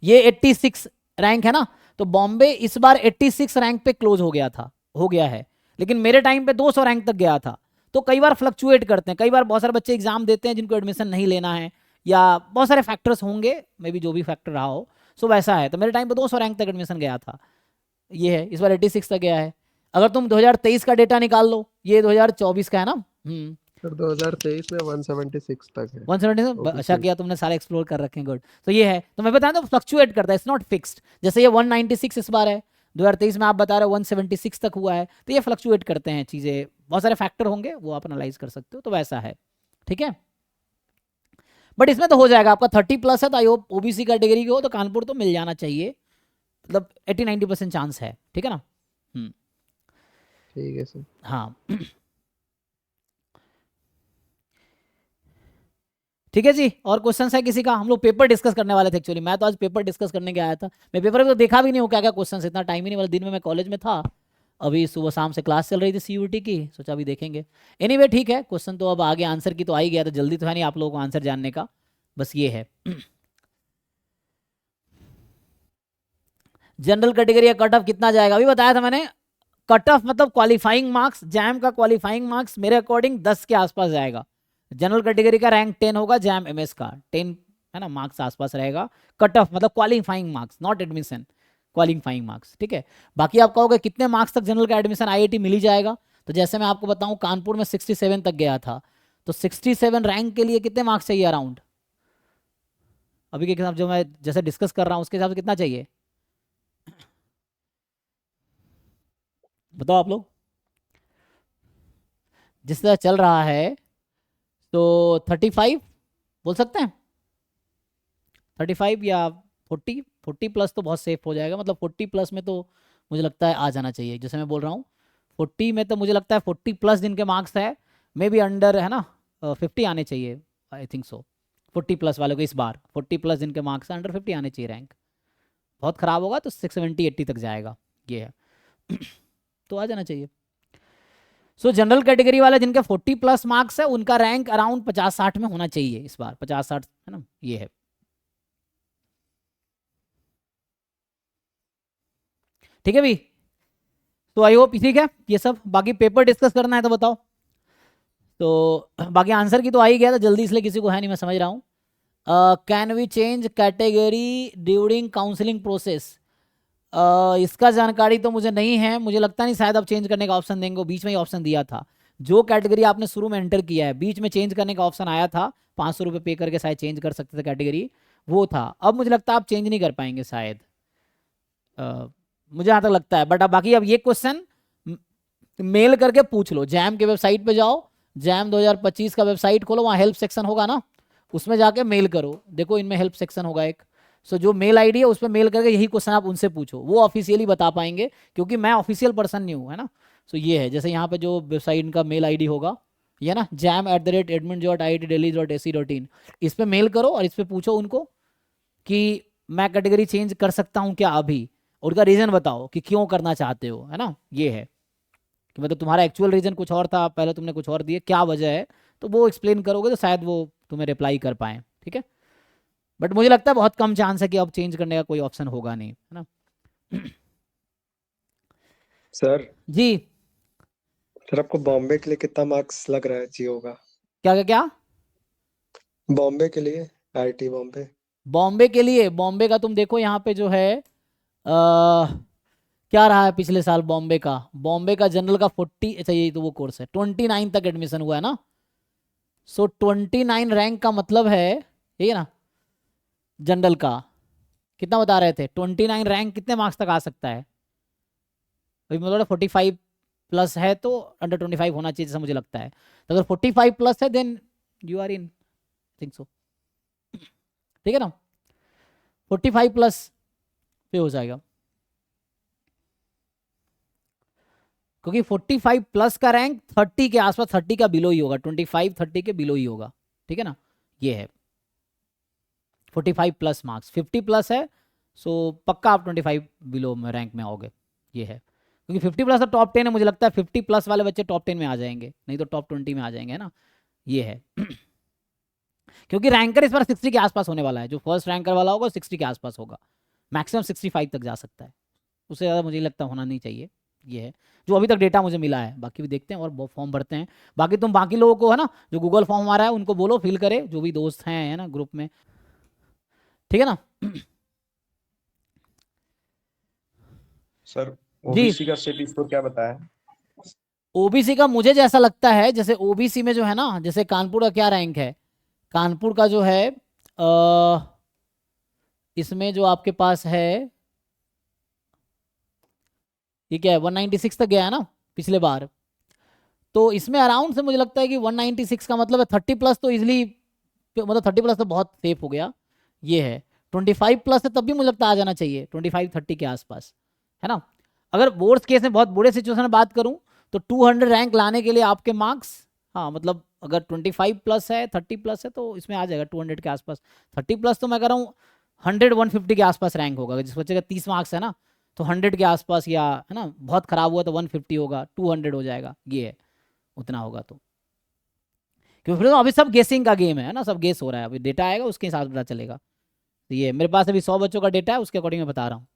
Speaker 1: ये 86 रैंक है ना, तो बॉम्बे इस बार 86 रैंक पे क्लोज हो गया था, हो गया है, लेकिन मेरे टाइम पे 200 रैंक तक गया था। तो कई बार फ्लक्चुएट करते हैं, कई बार बहुत सारे बच्चे एग्जाम देते हैं जिनको एडमिशन नहीं लेना है, या बहुत सारे फैक्टर्स होंगे, मे बी जो भी फैक्टर रहा हो। सो वैसा है, तो मेरे टाइम पे 200 रैंक तक एडमिशन गया था, ये है, इस बार 86 तक गया है। अगर तुम 2023 का डेटा निकाल लो, ये 2024 का है ना,
Speaker 2: सर 2023 में 176 तक है
Speaker 1: 170 अच्छा
Speaker 2: OBC।
Speaker 1: किया तुमने, सारे एक्सप्लोर कर रखे हैं, गुड। तो ये है, तो मैं बता दूं फ्लक्चुएट करता है, इट्स नॉट फिक्स्ड। जैसे ये 196 इस बार है, 2023 में आप बता रहे हो 176 तक हुआ है, तो ये फ्लक्चुएट करते हैं चीज़ें, बहुत सारे फैक्टर होंगे वो आप एनालाइज कर सकते हो, तो वैसा है, ठीक है। बट इसमें तो हो जाएगा, आपका 30 प्लस है तो आई होप ओबीसी कैटेगरी के हो तो कानपुर तो मिल जाना चाहिए, मतलब 80-90% चांस है, ठीक है ना।
Speaker 2: ठीक है सर।
Speaker 1: हाँ ठीक है जी, और क्वेश्चन है किसी का? हम लोग पेपर डिस्कस करने वाले थे एक्चुअली, मैं तो आज पेपर डिस्कस करने के आया था, मैं पेपर में तो देखा भी नहीं हूँ क्या क्या क्वेश्चन, इतना टाइम ही नहीं, वाला दिन में मैं कॉलेज में था, अभी सुबह शाम से क्लास चल रही थी सीयूटी की, सोचा अभी देखेंगे। एनीवे ठीक है, क्वेश्चन तो अब आगे आंसर की तो आ ही गया, तो जल्दी तो है नहीं आप लोगों को आंसर जानने का, बस ये है। जनरल कैटेगरी का कट ऑफ कितना जाएगा अभी बताया था मैंने, कट ऑफ मतलब क्वालिफाइंग मार्क्स, जैम का क्वालिफाइंग मार्क्स मेरे अकॉर्डिंग 10 के आसपास जाएगा। जनरल कैटेगरी का रैंक 10 होगा, जैम एमएस का 10 है ना, मार्क्स आसपास रहेगा। कट ऑफ मतलब qualifying marks, not admission, qualifying marks, ठीक है। बाकी आप कहोगे कितने मार्क्स तक जनरल का एडमिशन आईआईटी मिल ही जाएगा, तो जैसे मैं आपको बताऊं कानपुर में 67 तक गया था, तो 67 रैंक के लिए कितने मार्क्स चाहिए अराउंड, अभी के हिसाब जो मैं जैसे डिस्कस कर रहा हूँ उसके हिसाब से कितना चाहिए बताओ आप लोग, जिस तरह चल रहा है तो 35 बोल सकते हैं, 35 या 40 प्लस तो बहुत सेफ हो जाएगा, मतलब 40 प्लस में तो मुझे लगता है आ जाना चाहिए, जैसे मैं बोल रहा हूँ 40 में तो मुझे लगता है 40 प्लस जिनके मार्क्स है, मे बी अंडर है ना 50 आने चाहिए, आई थिंक सो। 40 प्लस वालों को इस बार 40 प्लस जिनके मार्क्स है अंडर 50 आने चाहिए रैंक, बहुत ख़राब होगा तो 670-80 तक जाएगा, ये है। तो आ जाना चाहिए। सो जनरल कैटेगरी वाले जिनके 40 प्लस मार्क्स है उनका रैंक अराउंड 50-60 में होना चाहिए इस बार, 50-60 है ना, ये है। ठीक है भी, तो आई होप ठीक है ये सब, बाकी पेपर डिस्कस करना है तो बताओ। तो बाकी आंसर की तो आ ही गया था जल्दी, इसलिए किसी को है नहीं, मैं समझ रहा हूँ। Can we change category during counselling process, इसका जानकारी तो मुझे नहीं है, मुझे लगता नहीं शायद अब चेंज करने का ऑप्शन देंगे, बीच में ही ऑप्शन दिया था, जो कैटेगरी आपने शुरू में एंटर किया है बीच में चेंज करने का ऑप्शन आया था, 500 रुपये पे करके शायद चेंज कर सकते थे कैटेगरी, वो था। अब मुझे लगता है आप चेंज नहीं कर पाएंगे शायद, मुझे यहाँ तक लगता है। बट अब बाकी अब ये क्वेश्चन मेल करके पूछ लो, जैम के वेबसाइट पे जाओ, जैम 2025 का वेबसाइट खोलो, वहाँ हेल्प सेक्शन होगा ना, उसमें जाके मेल करो, देखो इनमें हेल्प सेक्शन होगा एक, सो जो मेल आईडी है उस पर मेल करके यही क्वेश्चन आप उनसे पूछो, वो ऑफिशियली बता पाएंगे, क्योंकि मैं ऑफिशियल पर्सन नहीं हूँ, है ना। सो ये है, जैसे यहाँ पे जो वेबसाइट का मेल आईडी होगा ये ना jam@admin.iit.delhi.ac.in, इस पर मेल करो और इस पर पूछो उनको कि मैं कैटेगरी चेंज कर सकता हूँ क्या अभी, और उसका रीज़न बताओ कि क्यों करना चाहते हो, है ना, ये है कि मतलब तुम्हारा एक्चुअल रीज़न कुछ और था, पहले तुमने कुछ और दिए, क्या वजह है, तो वो एक्सप्लेन करोगे तो शायद वो तुम्हें रिप्लाई कर पाएँ, ठीक है। बट मुझे लगता है बहुत कम चांस है कि अब चेंज करने का कोई ऑप्शन होगा नहीं, है ना।
Speaker 4: सर
Speaker 1: जी
Speaker 4: सर आपको बॉम्बे के लिए कितना मार्क्स लग रहा है जियो का?
Speaker 1: क्या क्या क्या,
Speaker 4: बॉम्बे के लिए, आईआईटी बॉम्बे।
Speaker 1: बॉम्बे के लिए, बॉम्बे का तुम देखो यहाँ पे जो है क्या रहा है पिछले साल बॉम्बे का, बॉम्बे का जनरल का 40, अच्छा ये तो वो कोर्स है, 29 तक एडमिशन हुआ है ना, सो 29 रैंक का मतलब है ये ना, जनरल का कितना बता रहे थे, 29 रैंक कितने मार्क्स तक आ सकता है, अभी मतलब 45 प्लस है तो अंडर 25 होना चाहिए जैसा मुझे लगता है। तो अगर 45 प्लस है then you are in, think so, ठीक है ना, 45 प्लस पे हो जाएगा, क्योंकि 45 प्लस का रैंक 30 के आसपास, 30 का बिलो ही होगा, 25 30 के बिलो ही होगा, ठीक है ना, ये है 45 प्लस मार्क्स। 50 प्लस है सो पक्का आप 25 बिलो में रैंक में आओगे, ये है, क्योंकि 50 प्लस तो टॉप 10 है, मुझे लगता है 50 प्लस वाले बच्चे टॉप 10 में आ जाएंगे, नहीं तो टॉप 20 में आ जाएंगे, है ना, ये है। क्योंकि रैंकर इस बार 60 के आसपास होने वाला है, जो फर्स्ट रैंकर वाला होगा 60 के आसपास होगा, मैक्सिमम 65 तक जा सकता है, उससे ज़्यादा मुझे लगता होना नहीं चाहिए, ये है जो अभी तक डेटा मुझे मिला है। बाकी भी देखते हैं और फॉर्म भरते हैं। बाकी तुम बाकी लोगों को है ना जो गूगल फॉर्म हमारा है उनको बोलो फिल करे, जो भी दोस्त हैं है ना ग्रुप में, ठीक है ना।
Speaker 6: सर
Speaker 1: जी
Speaker 6: ओबीसी का सेट इसको क्या बताया?
Speaker 1: ओबीसी का मुझे जैसा लगता है, जैसे ओबीसी में जो है ना, जैसे कानपुर का क्या रैंक है, कानपुर का जो है इसमें जो आपके पास है ये क्या है 196 तक गया है ना पिछले बार, तो इसमें अराउंड से मुझे लगता है कि 196 का मतलब है 30 प्लस तो इजिली, मतलब 30 प्लस तो बहुत सेफ हो गया, ये है 25 प्लस है तब भी मुझे लगता है आ जाना चाहिए 25-30 के आसपास, है ना। अगर बोर्ड्स केस में बहुत बुरे सिचुएशन में बात करूं तो 200 रैंक लाने के लिए आपके मार्क्स, हाँ मतलब अगर 25 प्लस है 30 प्लस है तो इसमें आ जाएगा 200 के आसपास। 30 प्लस तो मैं कह रहा हूँ 100-150 के आसपास रैंक होगा, जिस बच्चे का 30 मार्क्स है ना तो 100 के आसपास, या है ना बहुत खराब हुआ तो 150 होगा, 200 हो जाएगा, ये है उतना होगा तो, क्योंकि फिर तो अभी सब गेसिंग का गेम है ना, सब गेस हो रहा है, अभी डेटा आएगा उसके हिसाब से पता चलेगा। तो ये मेरे पास अभी 100 बच्चों का डेटा है, उसके अकॉर्डिंग मैं बता रहा हूँ।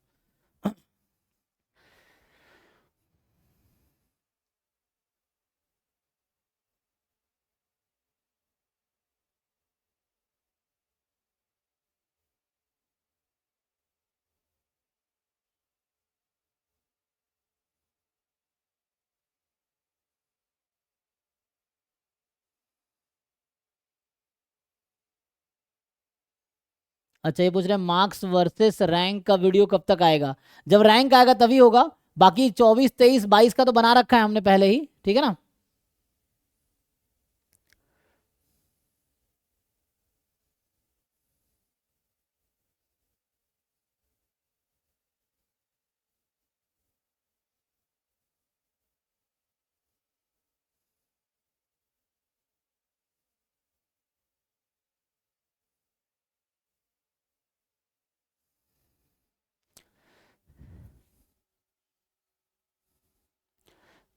Speaker 1: अच्छा ये पूछ रहे हैं मार्क्स वर्सेस रैंक का वीडियो कब तक आएगा, जब रैंक आएगा तभी होगा, बाकी 24 23 22 का तो बना रखा है हमने पहले ही, ठीक है ना।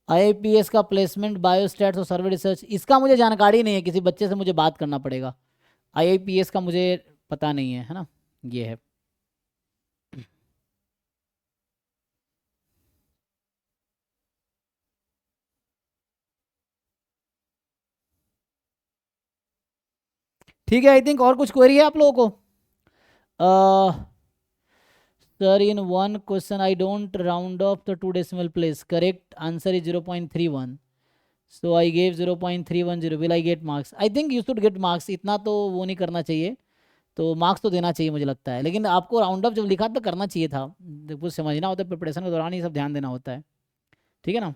Speaker 1: आईआईपीएस का प्लेसमेंट बायोस्टैट्स और सर्वे रिसर्च, इसका मुझे जानकारी नहीं है, किसी बच्चे से मुझे बात करना पड़ेगा, आईआईपीएस का मुझे पता नहीं है ना, ये है। ठीक है, आई थिंक और कुछ क्वेरी है आप लोगों को? Sir in one question I don't round of the 2 decimal place, correct answer is 0.31, so I gave 0.310, will I get marks? I think you should get marks, इतना तो वो नहीं करना चाहिए, तो मार्क्स तो देना चाहिए मुझे लगता है, लेकिन आपको राउंड अप जब लिखा तो करना चाहिए था, कुछ समझना होता है, प्रिपरेशन के दौरान ही सब ध्यान देना होता है, ठीक है ना।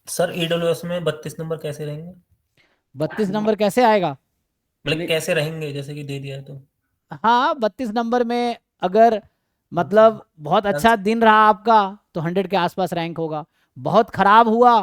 Speaker 7: सर ईडब्ल्यूएस में 32 नंबर कैसे रहेंगे?
Speaker 1: 32 नंबर कैसे आएगा?
Speaker 7: मतलब कैसे रहेंगे, जैसे कि दे दिया है तो?
Speaker 1: हाँ 32 नंबर में अगर मतलब बहुत अच्छा दिन रहा आपका तो 100 के आसपास रैंक होगा, बहुत खराब हुआ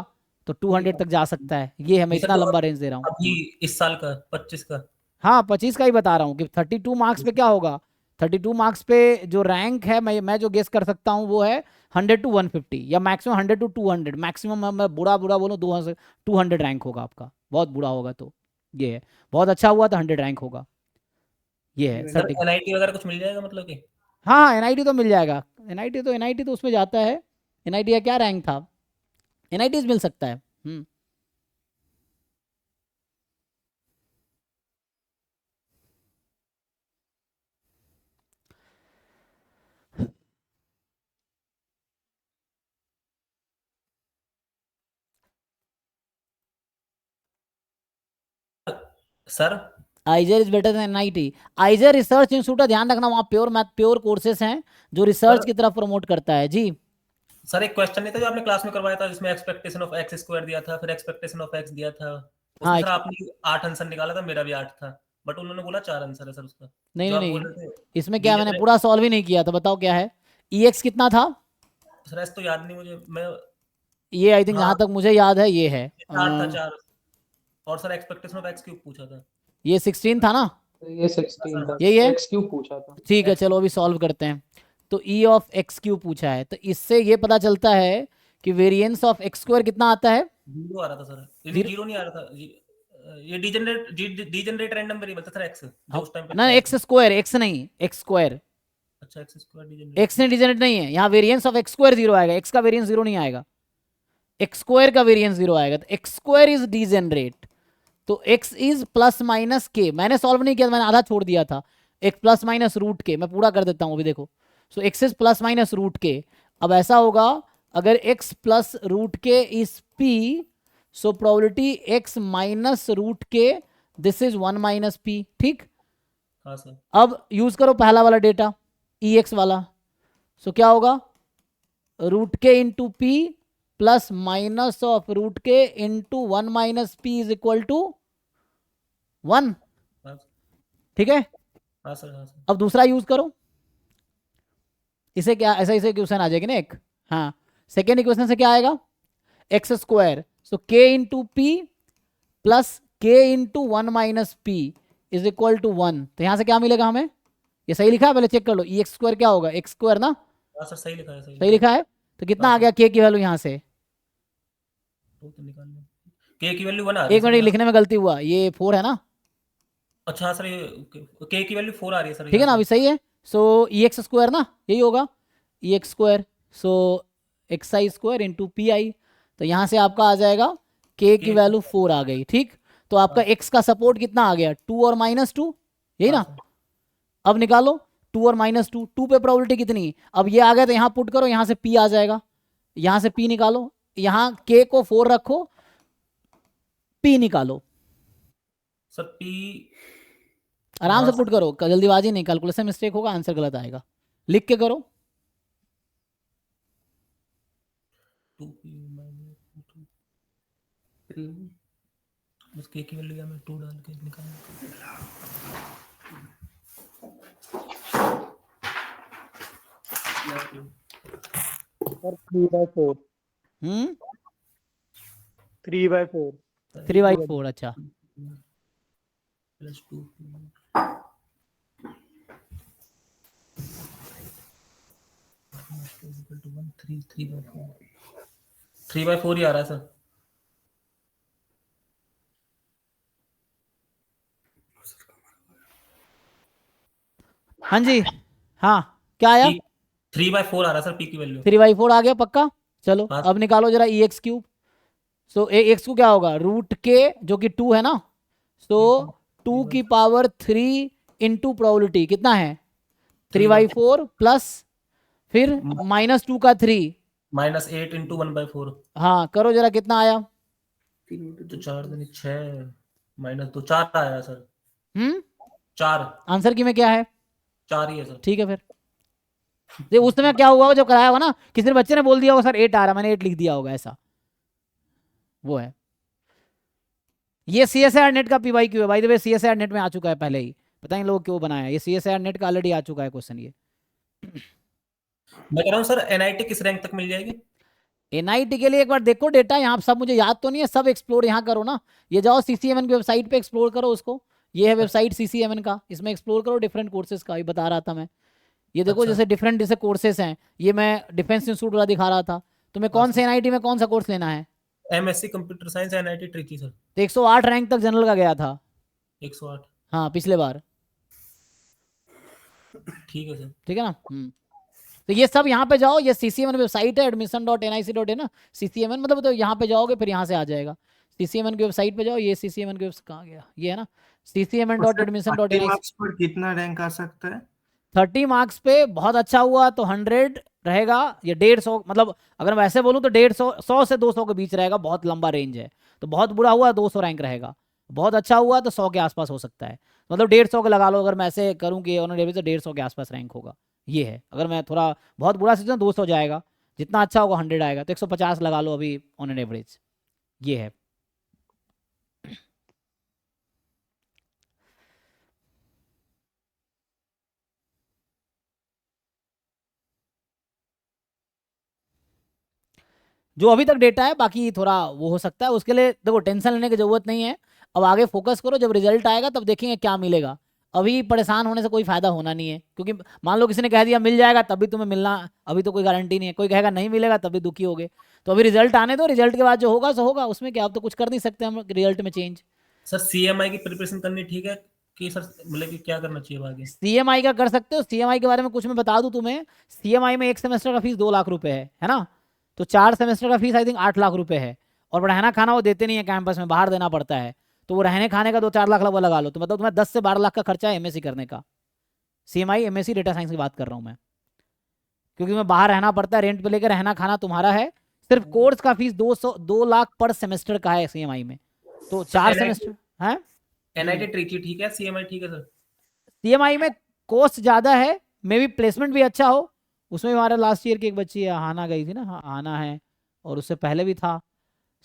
Speaker 1: तो 200 तक जा सकता है, ये है, मैं इतना लंबा रेंज दे रहा हूँ।
Speaker 7: अभी इस साल का 25 का?
Speaker 1: हाँ 25 का ही बता रहा हूँ कि 32 मार्क्स पे क्या होगा, 32 मार्क्स पे जो रैंक है मैं जो गेस कर सकता हूँ वो है 100 to 150 या मैक्सिमम 100 to 200, मैक्सिमम मैं बुरा बोलूँ 200 रैंक होगा आपका, बहुत बुरा होगा तो ये है, बहुत अच्छा हुआ तो 100 रैंक होगा, ये है
Speaker 7: सर
Speaker 1: सर।
Speaker 7: एनआईटी वगैरह कुछ मिल जाएगा मतलब कि?
Speaker 1: हाँ हाँ एनआईटी तो मिल जाएगा, एनआईटी तो उसमें जाता है, एनआईटी का क्या रैंक था, एनआईटी मिल सकता है।
Speaker 7: Sir
Speaker 1: आइजर is better than NIT, आइजर research institute है, ध्यान रखना वहाँ प्योर मैथ प्योर कोर्सेस हैं जो रिसर्च
Speaker 7: सर
Speaker 1: की तरफ प्रमोट करता है जी।
Speaker 7: सर एक क्वेश्चन नहीं था जो आपने क्लास में करवाया था जिसमें एक्सपेक्टेशन ऑफ एक्स स्क्वायर दिया था, फिर एक्सपेक्टेशन ऑफ एक्स दिया था,
Speaker 1: हाँ
Speaker 7: उसमें सर आपने 8 आंसर निकाला था, मेरा भी 8 था, बट उन्होंने बोला 4 आंसर है सर उसका।
Speaker 1: नहीं
Speaker 7: जो
Speaker 1: नहीं
Speaker 7: आप बोल
Speaker 1: नहीं,
Speaker 7: रहे थे
Speaker 1: इसमें क्या मैंने
Speaker 7: डीजेनरेट,
Speaker 1: पूरा सॉल्व ही नहीं किया था, बताओ क्या है। EX कितना था?
Speaker 7: सर ऐसा तो याद नहीं मुझे, मैं
Speaker 1: ये आई थिंक
Speaker 7: हाँ
Speaker 1: जहां तक मुझे याद है ये है
Speaker 7: 4 था 4। और sir expectation of x cube पूछा था।
Speaker 1: ये 16 था ना,
Speaker 4: ये 16 था,
Speaker 1: यही है।
Speaker 4: एक्स क्यूब पूछा था।
Speaker 1: ठीक है
Speaker 7: एक्स
Speaker 1: चलो अभी सॉल्व करते हैं। तो E ऑफ एक्स क्यू पूछा है, तो इससे ये पता चलता है कि वेरिएंस ऑफ एक्स स्क्वायर कितना आता है?
Speaker 7: 0 आ रहा था सर,
Speaker 1: जीरो।
Speaker 7: जीरो नहीं आ रहा था ये डीजेनरेट रैंडम वेरिएबल था सर एक्स, जो उस टाइम पे
Speaker 1: ना
Speaker 7: था।
Speaker 1: एक्स स्क्वायर, एक्स नहीं एक्स स्क्वायर,
Speaker 7: अच्छा एक्स स्क्वायर
Speaker 1: एक्स ने डिजेनरेट नहीं है, यहाँ वेरिएंस ऑफ एक्स स्क्वायर 0 आएगा, एक्स का वेरिएंस 0 नहीं आएगा, एक्स स्क्वायर का वेरिएंस 0 आएगा, तो एक्स स्क्वायर इज डिजेनरेट। तो x इज प्लस माइनस के, मैंने सॉल्व नहीं किया, मैंने आधा छोड़ दिया था, x प्लस माइनस रूट के, मैं पूरा कर देता हूं अभी देखो। So x is plus minus root K. अब ऐसा होगा अगर x plus root K is p, so probability x minus root K this is 1 minus p, ठीक।
Speaker 7: हाँ सर।
Speaker 1: अब यूज करो पहला वाला डेटा ex वाला, सो क्या होगा रूट के into P plus minus of root के into 1 minus P is equal to 1,
Speaker 7: हाँ
Speaker 1: ठीक है।
Speaker 7: हाँ सर, हाँ सर।
Speaker 1: अब दूसरा यूज करो, इसे क्या ऐसा, इसे इक्वेशन आ जाएगी ना एक, हाँ सेकेंड इक्वेशन से क्या आएगा x square, so K into P plus K into 1 minus P is equal to 1। तो यहां से क्या मिलेगा हमें, ये सही लिखा है, पहले चेक कर लो, एक्स स्क्वायर क्या होगा, एक्स स्क्वायर ना,
Speaker 7: हाँ सर सही लिखा है,
Speaker 1: सही लिखा है। तो कितना
Speaker 7: हाँ
Speaker 1: आ गया के की वैल्यू यहाँ से,
Speaker 7: तो निकाल लो। के की वैल्यू 1 आ रही है
Speaker 1: एक
Speaker 7: सर
Speaker 1: मिनट
Speaker 7: यहाँ।
Speaker 1: लिखने में गलती हुआ, ये 4 है ना,
Speaker 7: अच्छा हाँ सर, ये के की वैल्यू 4 आ रही है सर
Speaker 1: ठीक है ना,
Speaker 7: यहाँ
Speaker 1: अभी सही है। सो ई एक्स स्क्वायर ना, यही होगा E X square, so X I square into P I. तो यहाँ से आपका आ जाएगा के की
Speaker 7: K-
Speaker 1: वैल्यू 4 आ गई, ठीक। तो आपका एक्स का सपोर्ट कितना आ गया 2 और माइनस 2, यही
Speaker 7: हाँ
Speaker 1: ना।
Speaker 7: सर।
Speaker 1: अब निकालो 2 और माइनस 2, 2 पे प्रोबेबिलिटी कितनी, अब ये आ गया तो यहाँ पुट करो, यहाँ से पी आ जाएगा, यहाँ से पी निकालो, यहाँ के को 4 रखो, पी निकालो,
Speaker 7: सर पी
Speaker 1: आराम से
Speaker 7: हाँ
Speaker 1: पुट करो, जल्दीबाजी नहीं, कैलकुलेशन मिस्टेक होगा, आंसर गलत आएगा, लिख के करो।
Speaker 7: 2p माइनस 2 3 बस के की वैल्यू मैं 2 डाल के निकाल।
Speaker 4: और 3/4, 3/4
Speaker 1: 3/4, अच्छा
Speaker 7: प्लस 2 3/4 ही आ रहा है सर।
Speaker 1: हाँ जी, हाँ क्या आया
Speaker 7: 3/4 आ रहा है सर पी की वैल्यू।
Speaker 1: 3/4 आ गया पक्का। चलो
Speaker 7: हाँ।
Speaker 1: अब निकालो जरा ई एक्स क्यूब, सो एक्स को क्या होगा रूट के जो कि 2 है ना, सो 2 की पावर 3 इंटू प्रोबेबिलिटी कितना है 3/4 प्लस फिर माइनस 2 का 3,
Speaker 7: माइनस 8 इंटू 1/4
Speaker 1: हाँ करो जरा कितना आया,
Speaker 7: तो 4 दूनी 6 माइनस 2 4 आया सर। 4
Speaker 1: आंसर की में क्या है
Speaker 7: 4 ही है सर।
Speaker 1: ठीक है फिर ये उस समय क्या हुआ होगा जब कराया होगा ना, किसी ने बच्चे ने बोल दिया होगा सर 8 आ रहा, मैंने 8 लिख दिया होगा, ऐसा वो है। ये CSIR नेट का PYQ है, by the way CSIR net में आ चुका है पहले ही, पता नहीं लोग क्यों बनाया, ये CSIR नेट का ऑलरेडी आ चुका है क्वेश्चन ये।
Speaker 7: मैं कह रहा हूँ सर एनआईटी किस रैंक तक मिल जाएगी।
Speaker 1: NIT के लिए एक बार देखो डेटा, यहाँ सब मुझे याद तो नहीं है, सब एक्सप्लोर यहाँ करो ना, ये जाओ CCMN की वेबसाइट पे एक्सप्लोर करो उसको, ये है वेबसाइट CCMN का, इसमें एक्सप्लोर करो डिफरेंट कोर्सेज का, ये बता रहा था मैं। ये देखो
Speaker 7: अच्छा।
Speaker 1: जैसे डिफरेंट जैसे कोर्सेज हैं, ये मैं डिफेंस इंस्टीट्यूट वाला दिखा रहा था, तुम्हें कौन से NIT में कौन सा कोर्स लेना है।
Speaker 7: MSc computer science NIT Trichy sir.
Speaker 1: तो 108 रैंक तक जनरल का गया था
Speaker 7: 108
Speaker 1: हाँ पिछले बार,
Speaker 7: ठीक है सर।
Speaker 1: ठीक है ना। तो ये सब यहाँ पे जाओ, ये CCMN वेबसाइट है admission.nic.in ना, CCMN मतलब, तो यहाँ पे जाओगे फिर यहाँ से आ जाएगा, CCMN की वेबसाइट पे जाओ, ये CCMN की वेबसाइट कहाँ गया, ये है ना CCMN.admission.nic।
Speaker 2: मार्क्स पर कितना रैंक आ सकता है?
Speaker 1: 30 मार्क्स पे बहुत अच्छा हुआ तो 100 रहेगा, ये 150, मतलब अगर मैं वैसे बोलूँ तो 150 100 से 200 के बीच रहेगा, बहुत लंबा रेंज है। तो बहुत बुरा हुआ 200 रैंक रहेगा, बहुत अच्छा हुआ तो 100 के आसपास हो सकता है, मतलब 150 का लगा लो, अगर मैं ऐसे करूँ कि ऑनर डेविड तो 150 के आसपास रैंक होगा, ये है। अगर मैं थोड़ा बहुत बुरा सोचूँ 200 जाएगा, जितना अच्छा होगा 100 आएगा, तो 150 लगा लो अभी ऑन एन एवरेज, ये है। जो अभी तक डेटा है, बाकी थोड़ा वो हो सकता है, उसके लिए देखो टेंशन लेने की जरूरत नहीं है। अब आगे फोकस करो, जब रिजल्ट आएगा तब देखेंगे क्या मिलेगा। अभी परेशान होने से कोई फायदा होना नहीं है, क्योंकि मान लो किसी ने कह दिया मिल जाएगा तब भी तुम्हें मिलना अभी तो कोई गारंटी नहीं है, कोई कहेगा नहीं मिलेगा तब भी दुखी होगे। तो अभी रिजल्ट आने दो, रिजल्ट के बाद जो होगा सो होगा, उसमें क्या, अब तो कुछ कर नहीं सकते हम रिजल्ट में चेंज।
Speaker 7: सर सीएमआई की प्रिपरेशन करनी ठीक है कि सर मतलब कि क्या करना चाहिए आगे?
Speaker 1: सीएमआई का कर सकते हो, सीएमआई के बारे में कुछ मैं बता दूं तुम्हें। सीएमआई में एक सेमेस्टर का फीस 2 लाख रुपए है ना, तो 4 सेमेस्टर का फीस आई थिंक 8 लाख रुपए है। और रहना खाना वो देते नहीं है कैंपस में, बाहर देना पड़ता है, तो वो रहने खाने का 2-4 लाख लगभग लगा लो, तो मतलब तुम्हें 10 से 12 लाख का खर्चा है एमएससी करने का। सीएमआई एमएससी डेटा साइंस की बात कर रहा हूँ मैं, क्योंकि मैं बाहर रहना पड़ता है, रेंट पे लेकर रहना खाना तुम्हारा है। सिर्फ कोर्स का फीस 2 लाख पर सेमेस्टर का है सीएमआई में, तो 4 सेमेस्टर है।
Speaker 7: एनआईटी ट्रिकी ठीक है, सीएमआई ठीक है सर?
Speaker 1: सीएमआई में कॉस्ट ज्यादा है, मे बी प्लेसमेंट भी अच्छा हो। उसमें हमारा लास्ट ईयर की एक बच्ची है हाना गई थी ना, हाँ हाना है, और उससे पहले भी था।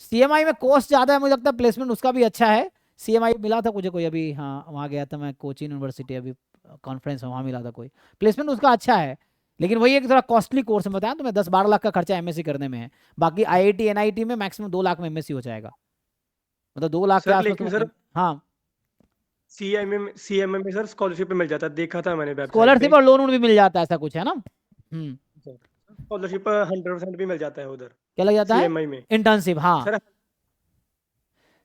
Speaker 1: सीएमआई में कॉस्ट ज्यादा है, मुझे लगता है प्लेसमेंट उसका भी अच्छा है। सीएमआई मिला था मुझे कोई अभी, हाँ वहाँ गया था मैं कोचिन यूनिवर्सिटी अभी कॉन्फ्रेंस में, वहाँ मिला था कोई, प्लेसमेंट उसका अच्छा है। लेकिन वही एक थोड़ा कॉस्टली कोर्स में बताया तो मैं 10-12 लाख का खर्चा एमएससी करने में है। बाकी आईआईटी एनआईटी में मैक्सिमम 2 लाख में एमएससी हो जाएगा, मतलब 2 लाख के
Speaker 4: सर
Speaker 1: आसपास
Speaker 4: लेकिन सर
Speaker 1: हाँ
Speaker 4: सीएमए में सर स्कॉलरशिप मिल जाता है, देखा था मैंने वेबसाइट
Speaker 1: स्कॉलरशिप
Speaker 4: पे।
Speaker 1: और लोन भी मिल जाता है, ऐसा कुछ है ना।
Speaker 4: स्कॉलरशिप 100% भी मिल जाता है उधर
Speaker 1: क्या लग जाता है?
Speaker 4: सीएमआई में
Speaker 1: इंटर्नशिप, हाँ।
Speaker 4: सर।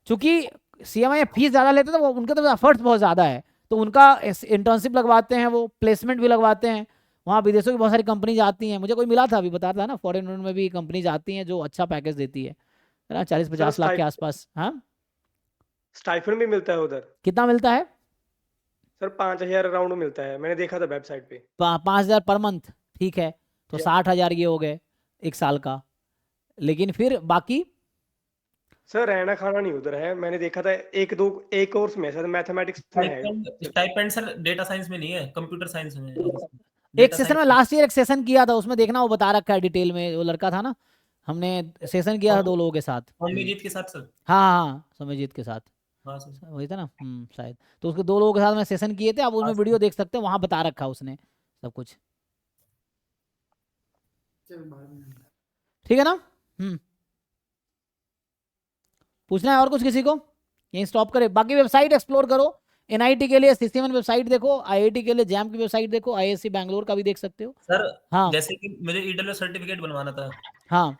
Speaker 1: चूंकि सीएमआई फीस ज्यादा लेते हैं तो उनके तो एफर्ट्स बहुत ज्यादा है, तो उनका इंटर्नशिप लगवाते हैं, वो प्लेसमेंट भी लगवाते हैं। वहाँ विदेशों की बहुत सारी कंपनीज आती हैं, मुझे कोई मिला था अभी बता रहा था ना, फॉरेन में भी कंपनीज आती हैं जो अच्छा पैकेज देती है ना, 40-50 लाख के आसपास। हाँ
Speaker 4: स्टाइफन भी मिलता है उधर।
Speaker 1: कितना मिलता है?
Speaker 4: सर 5,000 अराउंड मिलता है, मैंने देखा था वेबसाइट पे।
Speaker 1: 5,000 पर मंथ, ठीक है, तो 60,000 ये हो गए 1 साल का। लेकिन फिर बाकी
Speaker 4: सर रहना खाना नहीं उधर है, मैंने देखा था एक कोर्स में सर मैथमेटिक्स में है।
Speaker 7: स्टाइपेंड सर डेटा साइंस में नहीं है, कंप्यूटर साइंस में है।
Speaker 1: एक सेशन में लास्ट ईयर एक सेशन किया था, उसमें देखना वो बता रखा है डिटेल में, वो लड़का था ना, हमने सेशन किया था 2 लोगों के साथ।
Speaker 7: सौम्यजीत के साथ सर?
Speaker 1: हाँ हाँ सौम्यजीत के साथ,
Speaker 7: हाँ सर
Speaker 1: वही था ना, शायद। तो उसके 2 लोगों के साथ में सेशन किए थे, आप उसमें वीडियो देख सकते हैं, वहां बता रखा है उसने सब कुछ, ठीक है ना। पूछना है और कुछ किसी को? यहीं स्टॉप करे, बाकी वेबसाइट एक्सप्लोर करो। एनआईटी के लिए सीसीएमएन वेबसाइट देखो, आईआईटी के लिए जैम की वेबसाइट देखो, आईएससी बैंगलोर का भी देख सकते हो
Speaker 7: सर।
Speaker 1: हाँ
Speaker 7: जैसे कि मुझे ईडब्ल्यू सर्टिफिकेट बनवाना था,
Speaker 1: हाँ।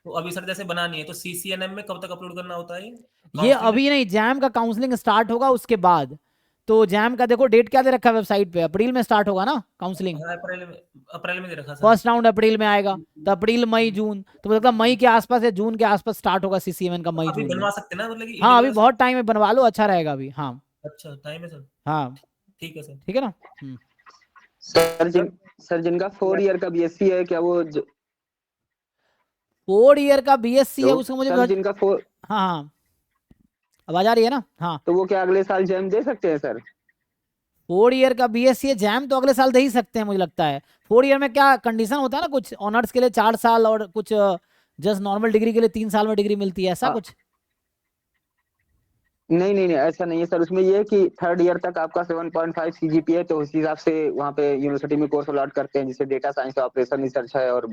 Speaker 7: तो अभी सर जैसे बनानी है तो सीसीएनएम में कब तक अपलोड करना होता है?
Speaker 1: ये अभी नहीं, जैम का काउंसलिंग स्टार्ट होगा उसके बाद। तो जैम का देखो डेट क्या दे रखा है वेबसाइट पे, अप्रैल में स्टार्ट होगा ना काउंसलिंग।
Speaker 7: अप्रैल में दे रखा सर।
Speaker 1: फर्स्ट राउंड अप्रैल में आएगा, तो अप्रैल मई जून, तो मतलब मई के आसपास या जून के आसपास स्टार्ट होगा सीसीएमएन का, मई
Speaker 7: अभी
Speaker 1: जून में।
Speaker 7: बनवा सकते हैं ना, मतलब कि
Speaker 1: हाँ अभी बहुत टाइम है, बनवा लो, अच्छा रहेगा अभी। हाँ
Speaker 7: अच्छा टाइम है सर,
Speaker 1: हाँ
Speaker 7: ठीक है सर।
Speaker 1: ठीक है ना।
Speaker 6: सर जिनका 4 ईयर का बीएससी है, क्या वो
Speaker 1: 4 ईयर का बीएससी है उसको मुझे
Speaker 6: सर जिनका 4,
Speaker 1: हाँ हाँ आवाज आ रही है ना। हाँ
Speaker 6: तो वो क्या अगले साल जैम दे सकते हैं सर?
Speaker 1: 4 ईयर का बीएससी है, जैम तो अगले साल दे ही सकते हैं मुझे लगता है। 4 ईयर में क्या कंडीशन होता है ना, कुछ ऑनर्स के लिए 4 साल और कुछ जस्ट नॉर्मल डिग्री के लिए 3 साल में डिग्री मिलती है, ऐसा कुछ।
Speaker 6: नहीं ऐसा नहीं है सर, उसमें ये है कि 3rd ईयर तक आपका 7.5 सीजीपीए है, तो उस हिसाब से वहाँ पे यूनिवर्सिटी में कोर्स अलॉट करते हैं, जैसे डेटा साइंस, ऑपरेशन रिसर्च है और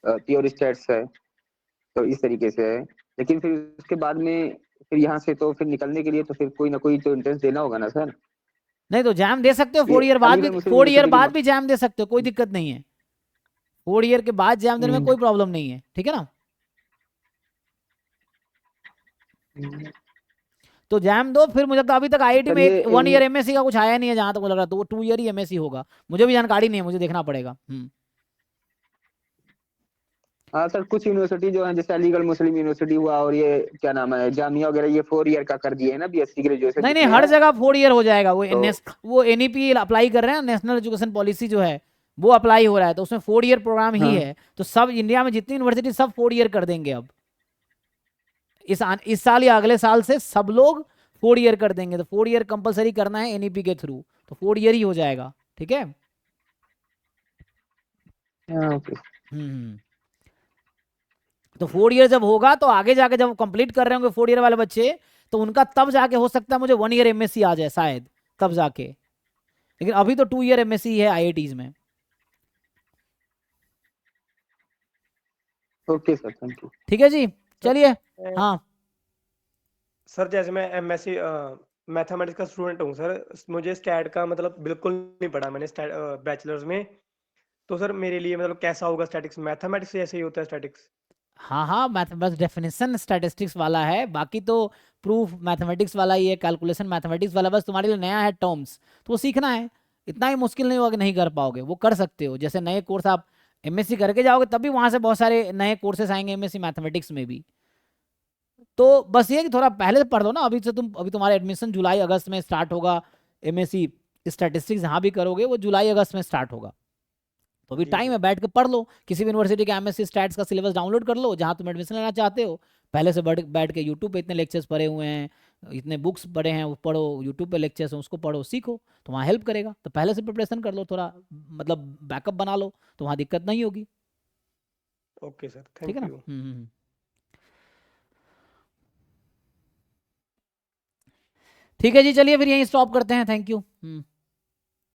Speaker 6: प्योर स्टैट्स है, तो इस तरीके से है। लेकिन फिर उसके बाद में फिर यहाँ से तो फिर निकलने के लिए तो फिर कोई ना कोई तो एंट्रेंस देना होगा ना सर।
Speaker 1: नहीं तो जैम दे सकते हो 4 ईयर बाद भी, 4 ईयर बाद भी जैम दे सकते हो, कोई दिक्कत नहीं है। 4 ईयर के बाद जैम देने में कोई प्रॉब्लम नहीं है, ठीक है ना। तो जैम दो, फिर मुझे लगता है अभी तक आईआईटी में 1 ईयर एमएससी का कुछ आया नहीं है जहां तक मुझे लग रहा है, तो 2 ईयर ही एमएससी होगा, मुझे भी जानकारी नहीं है, मुझे देखना पड़ेगा।
Speaker 6: हाँ सर, कुछ यूनिवर्सिटी जो है जैसे अलीगढ़ मुस्लिम यूनिवर्सिटी हुआ और ये क्या नाम है जामिया वगैरह, ये 4 ईयर का कर दिए है ना बीएससी ग्रेजुएशन।
Speaker 1: नहीं हर जगह 4 ईयर हो जाएगा, वो एनईपी अप्लाई कर रहे हैं, नेशनल एजुकेशन पॉलिसी जो है वो अप्लाई हो रहा है, तो उसमें 4 ईयर प्रोग्राम ही है, तो सब इंडिया में जितनी यूनिवर्सिटी सब 4 ईयर कर देंगे अब, इस साल या अगले साल से सब लोग 4 ईयर कर देंगे, तो 4 ईयर कंपलसरी करना है एनईपी के थ्रू, तो 4 ईयर ही हो जाएगा, ठीक है। तो 4 ईयर जब होगा तो आगे जाके जब कंप्लीट कर रहे होंगे 4 ईयर वाले बच्चे, तो उनका तब जाके हो सकता है मुझे 1 ईयर एमएससी आ जाए शायद, तब जाके। लेकिन अभी तो 2 ईयर एमएससी है आईआईटीज में।
Speaker 6: Okay sir, thank you.
Speaker 1: ठीक है जी, चलिए।
Speaker 4: मैं-
Speaker 1: हाँ
Speaker 4: सर जैसे मैं एमएससी मैथमेटिक्स का स्टूडेंट हूँ सर, मुझे स्टैट का मतलब बिल्कुल नहीं पढ़ा मैंने बैचलर्स में। तो सर मेरे लिए मतलब कैसा होगा स्टैटिक्स? मैथमेटिक्स जैसे ही होता है स्टैटिक्स?
Speaker 1: हाँ हाँ, बस डेफिनेशन स्टैटिस्टिक्स वाला है, बाकी तो प्रूफ मैथमेटिक्स वाला ही है, कैलकुलेशन मैथमेटिक्स वाला, बस तुम्हारे लिए नया है टर्म्स, तो वो सीखना है। इतना ही मुश्किल नहीं होगा कि नहीं कर पाओगे, वो कर सकते हो। जैसे नए कोर्स आप एमएससी करके जाओगे तब भी वहां से बहुत सारे नए कोर्सेस आएंगे एमएससी मैथमेटिक्स में भी। तो बस ये है कि थोड़ा पहले से पढ़ लो ना, अभी तुम्हारा एडमिशन जुलाई अगस्त में स्टार्ट होगा। एमएससी स्टैटिस्टिक्स जहाँ भी करोगे वो जुलाई अगस्त में स्टार्ट होगा, तो अभी
Speaker 4: जी
Speaker 1: टाइम
Speaker 4: सर।
Speaker 1: है, बैठ के पढ़ लो। किसी भी यूनिवर्सिटी के एमएससी स्टैट्स का सिलेबस डाउनलोड कर लो जहाँ तुम एडमिशन लेना चाहते हो। पहले से बैठ के यूट्यूब पे इतने लेक्चर्स पढ़े हुए हैं, इतने बुक्स पढ़े हैं, वो पढ़ो, यूट्यूब पे लेक्चर्स हैं उसको पढ़ो, सीखो, तो वहाँ हेल्प करेगा। तो पहले से प्रिपरेशन कर लो, थोड़ा मतलब बैकअप बना लो, तो वहाँ दिक्कत नहीं होगी।
Speaker 4: ओके सर,
Speaker 1: ठीक है
Speaker 4: थैंक
Speaker 1: ना?
Speaker 4: यू।
Speaker 1: ठीक है जी, चलिए फिर यहीं स्टॉप करते हैं। Thank you.